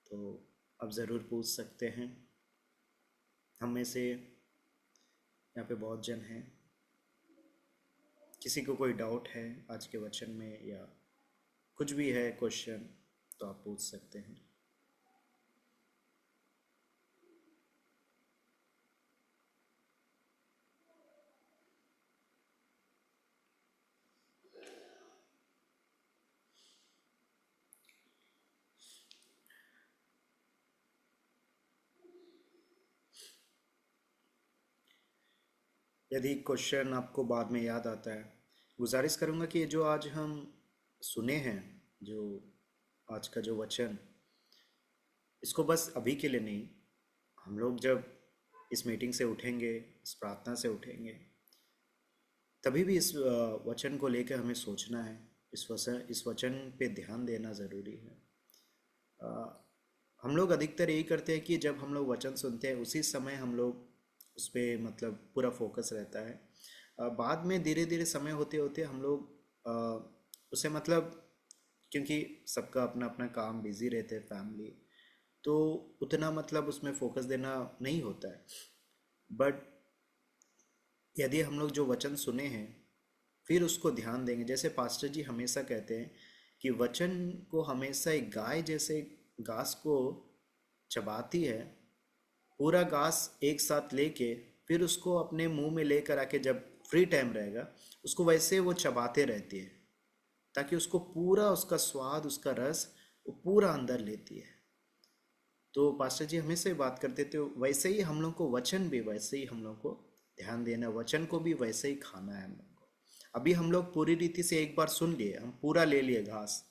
तो आप ज़रूर पूछ सकते हैं। हम में से यहाँ पे बहुत जन हैं, किसी को कोई डाउट है आज के वचन में या कुछ भी है क्वेश्चन, तो आप पूछ सकते हैं। यदि क्वेश्चन आपको बाद में याद आता है, गुजारिश करूँगा कि जो आज हम सुने हैं, जो आज का जो वचन, इसको बस अभी के लिए नहीं, हम लोग जब इस मीटिंग से उठेंगे, इस प्रार्थना से उठेंगे, तभी भी इस वचन को लेकर हमें सोचना है। इस वचन पे ध्यान देना ज़रूरी है। हम लोग अधिकतर यही करते हैं कि जब हम लोग वचन सुनते हैं उसी समय हम लोग उस पर मतलब पूरा फोकस रहता है। बाद में धीरे धीरे समय होते होते हम लोग उसे मतलब, क्योंकि सबका अपना अपना काम बिजी रहते हैं, फैमिली, तो उतना मतलब उसमें फोकस देना नहीं होता है। बट यदि हम लोग जो वचन सुने हैं फिर उसको ध्यान देंगे, जैसे पास्टर जी हमेशा कहते हैं कि वचन को हमेशा एक गाय जैसे घास को चबाती है, पूरा घास एक साथ लेके फिर उसको अपने मुंह में लेकर आके जब फ्री टाइम रहेगा उसको वैसे वो चबाते रहती है, ताकि उसको पूरा उसका स्वाद, उसका रस वो पूरा अंदर लेती है। तो पास्टर जी हमेशा बात करते थे, वैसे ही हम लोग को वचन भी वैसे ही हम लोग को ध्यान देना, वचन को भी वैसे ही खाना है हम लोग को। अभी हम लोग पूरी रीति से एक बार सुन लिए, हम पूरा ले लिए घास,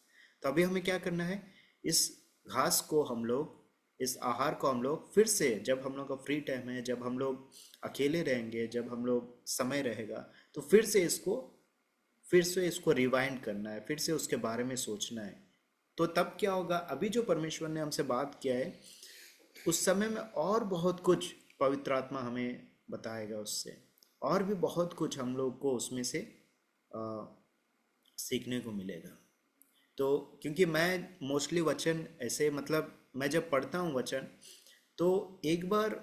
तो अभी हमें क्या करना है, इस घास को हम लोग, इस आहार को हम लोग फिर से, जब हम लोग का फ्री टाइम है, जब हम लोग अकेले रहेंगे, जब हम लोग समय रहेगा, तो फिर से इसको रिवाइंड करना है, फिर से उसके बारे में सोचना है। तो तब क्या होगा, अभी जो परमेश्वर ने हमसे बात किया है उस समय में और बहुत कुछ पवित्र आत्मा हमें बताएगा, उससे और भी बहुत कुछ हम लोग को उसमें से सीखने को मिलेगा। तो क्योंकि मैं मोस्टली वचन ऐसे मतलब मैं जब पढ़ता हूँ वचन, तो एक बार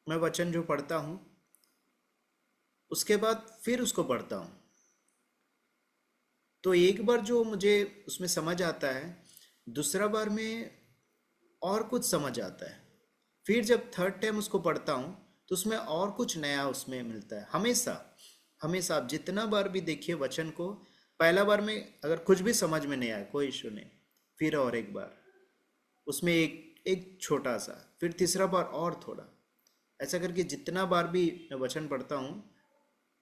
मैं वचन जो पढ़ता हूँ उसके बाद फिर उसको पढ़ता हूँ, तो एक बार जो मुझे उसमें समझ आता है, दूसरा बार में और कुछ समझ आता है, फिर जब थर्ड टाइम उसको पढ़ता हूँ तो उसमें और कुछ नया उसमें मिलता है। हमेशा हमेशा आप जितना बार भी देखिए वचन को, पहला बार में अगर कुछ भी समझ में नहीं आया कोई इशू नहीं, फिर और एक बार उसमें एक छोटा सा, फिर तीसरा बार और थोड़ा, ऐसा करके जितना बार भी मैं वचन पढ़ता हूँ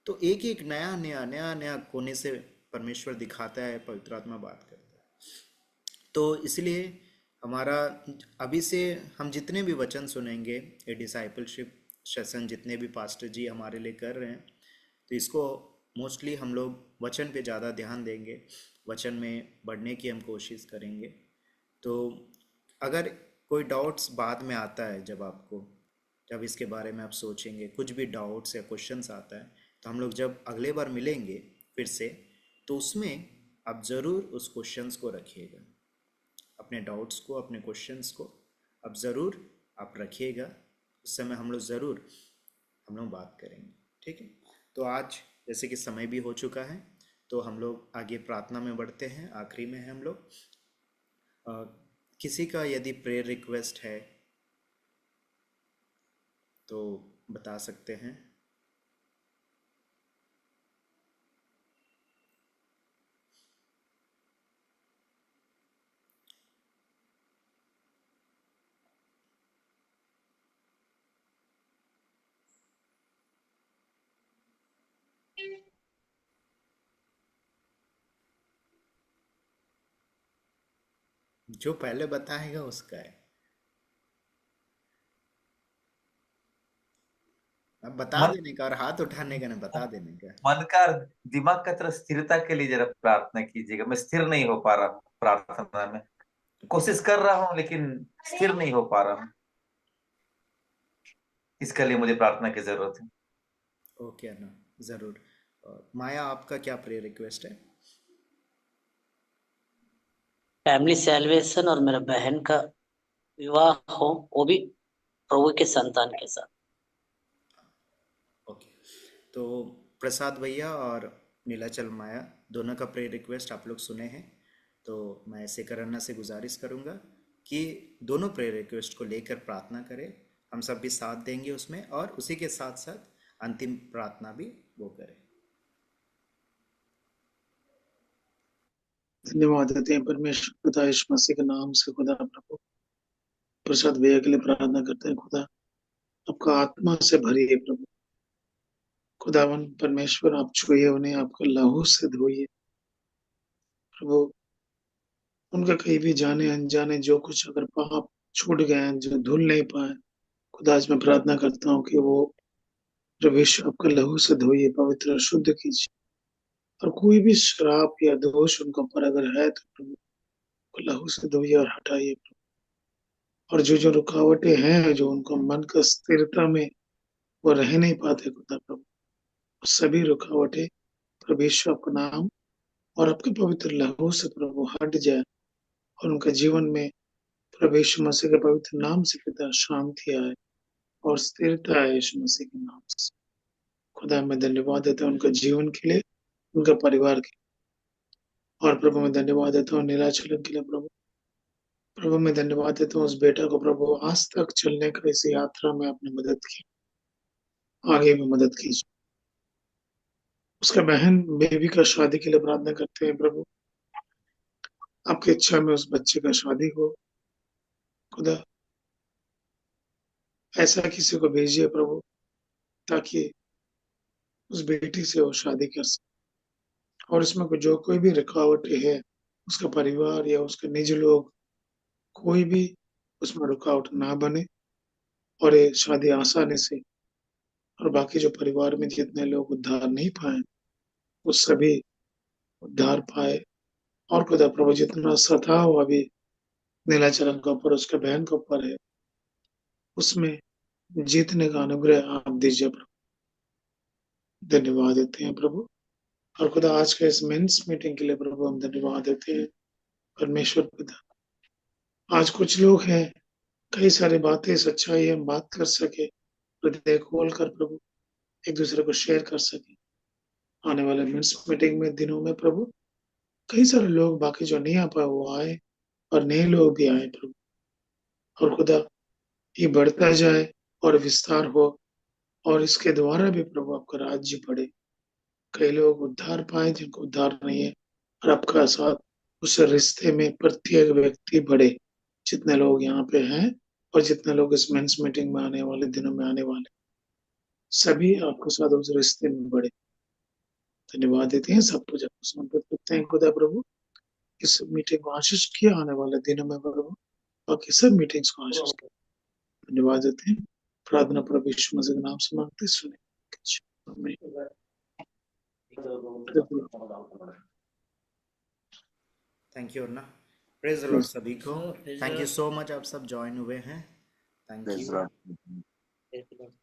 तो एक एक नया नया नया नया कोने से परमेश्वर दिखाता है, पवित्र आत्मा बात करता है। तो इसलिए हमारा अभी से हम जितने भी वचन सुनेंगे, ये डिसाइपलशिप सेशन जितने भी पास्टर जी हमारे लिए कर रहे हैं, तो इसको मोस्टली हम लोग वचन पे ज़्यादा ध्यान देंगे, वचन में बढ़ने की हम कोशिश करेंगे। तो अगर कोई डाउट्स बाद में आता है, जब इसके बारे में आप सोचेंगे, कुछ भी डाउट्स या क्वेश्चंस आता है, तो हम लोग जब अगले बार मिलेंगे फिर से, तो उसमें आप ज़रूर उस क्वेश्चंस को रखिएगा, अपने डाउट्स को, अपने क्वेश्चंस को आप ज़रूर आप रखिएगा। उस समय हम लोग बात करेंगे, ठीक है। तो आज जैसे कि समय भी हो चुका है, तो हम लोग आगे प्रार्थना में बढ़ते हैं, आखिरी में है हम लोग। किसी का यदि प्रेयर रिक्वेस्ट है तो बता सकते हैं। जो पहले बताएगा उसका है। अब बता मन देने का और हाथ उठाने का, ना बता देने का। मन का दिमाग का तरह स्थिरता के लिए जरा प्रार्थना कीजिएगा। मैं स्थिर नहीं हो पा रहा हूँ प्रार्थना में। कोशिश कर रहा हूँ लेकिन स्थिर नहीं हो पा रहा हूँ। इसके लिए मुझे प्रार्थना की जरूरत है। ओके ना, ज़रूर। माया, आपका क्या प्रेयर रिक्वेस्ट है? फैमिली सैल्वेशन और मेरा बहन का विवाह हो, वो भी प्रभु के संतान के साथ। ओके, तो प्रसाद भैया और नीलाचल माया दोनों का प्रेयर रिक्वेस्ट आप लोग सुने हैं। तो मैं ऐसे करना से गुजारिश करूँगा कि दोनों प्रेयर रिक्वेस्ट को लेकर प्रार्थना करें। हम सब भी साथ देंगे उसमें, और उसी के साथ साथ अंतिम प्रार्थना भी वो करें। धन्यवाद देते हैं परमेश्वर पिता यीशु मसीह के नाम से। खुदा प्रभु प्रसाद भैया के लिए प्रार्थना करते हैं। खुदा आपका आत्मा से भरिए प्रभु। खुदावन परमेश्वर आप छुए उन्हें, आपका लहू से धोइए प्रभु। उनका कहीं भी जाने अनजाने जो कुछ अगर पाप छूट गए हैं, जो धुल नहीं पाए, खुदा आज मैं प्रार्थना करता हूँ कि वो प्रवेश आपका लहू से धोइए, पवित्र और शुद्ध कीजिए। और कोई भी श्राप या दोष उनके ऊपर अगर है तो प्रभु को लहू से धोइए और हटाइए। और जो जो रुकावटें हैं, जो उनको मन का स्थिरता में वो रह नहीं पाते खुदा प्रभु, वो सभी रुकावटें प्रभु यीशु आपका नाम और आपके पवित्र लहू से प्रभु हट जाए, और उनका जीवन में प्रभु यीशु मसीह के पवित्र नाम से पिता शांति आए और स्थिरता आए यीशु मसीह के नाम से। खुदा मैं धन्यवाद देता हूँ उनका जीवन के लिए, उनका परिवार के लिए। और प्रभु मैं धन्यवाद देता हूँ नीलाचलन के लिए प्रभु। प्रभु मैं धन्यवाद देता हूँ उस बेटा को प्रभु, आज तक चलने का इस यात्रा में आपने मदद की, आगे भी मदद कीजिए। उसका बहन बेबी का शादी के लिए प्रार्थना करते हैं प्रभु। आपकी इच्छा में उस बच्चे का शादी हो खुदा। ऐसा किसी को भेजिए प्रभु ताकि उस बेटी से वो शादी कर सके। और इसमें जो कोई भी रुकावटें है, उसका परिवार या उसके निजी लोग, कोई भी उसमें रुकावट ना बने, और ये शादी आसानी से, और बाकी जो परिवार में जितने लोग उद्धार नहीं पाए वो सभी उद्धार पाए। और खुदा प्रभु जितना सताव अभी नीलाचरण के ऊपर, उसके बहन के ऊपर है, उसमें जीतने का अनुग्रह आप दीजिए प्रभु। धन्यवाद देते हैं प्रभु। और खुदा आज के इस मेंस मीटिंग के लिए प्रभु हम धन्यवाद देते हैं परमेश्वर पिता। आज कुछ लोग हैं, कई सारी बातें सच्चाई हम बात कर सके, हृदय खोल कर प्रभु एक दूसरे को शेयर कर सके। आने वाले मेंस मीटिंग में दिनों में प्रभु कई सारे लोग बाकी जो नहीं आ पाए वो आए, और नए लोग भी आए प्रभु। और खुदा ये बढ़ता जाए और विस्तार हो, और इसके द्वारा भी प्रभु आपका राज्य बढ़े। कई लोग उद्धार पाए जिनको उद्धार नहीं है, और आपका साथ उस रिश्ते में प्रत्येक व्यक्ति बढ़े। जितने लोग यहाँ पे हैं और जितने लोग इस मेंस मीटिंग में आने वाले दिनों में आने वाले, सभी आपके साथ उस रिश्ते में बढ़े। धन्यवाद देते हैं, सब कुछ आपको समर्पित करते हैं खुदा प्रभु। इस मीटिंग को आशीष किया, आने वाले दिनों में प्रभु बाकी सब मीटिंग्स को आशीष किया। धन्यवाद देते हैं। प्रार्थना प्रभु यीशु मसीह के नाम से मांगते सुने। थैंक यू अर्ना। प्रेज द लॉर्ड सभी को। So, praise thank the you Lord. So much, आप सब ज्वाइन हुए हैं। Thank Praise you. the Lord. Praise the Lord.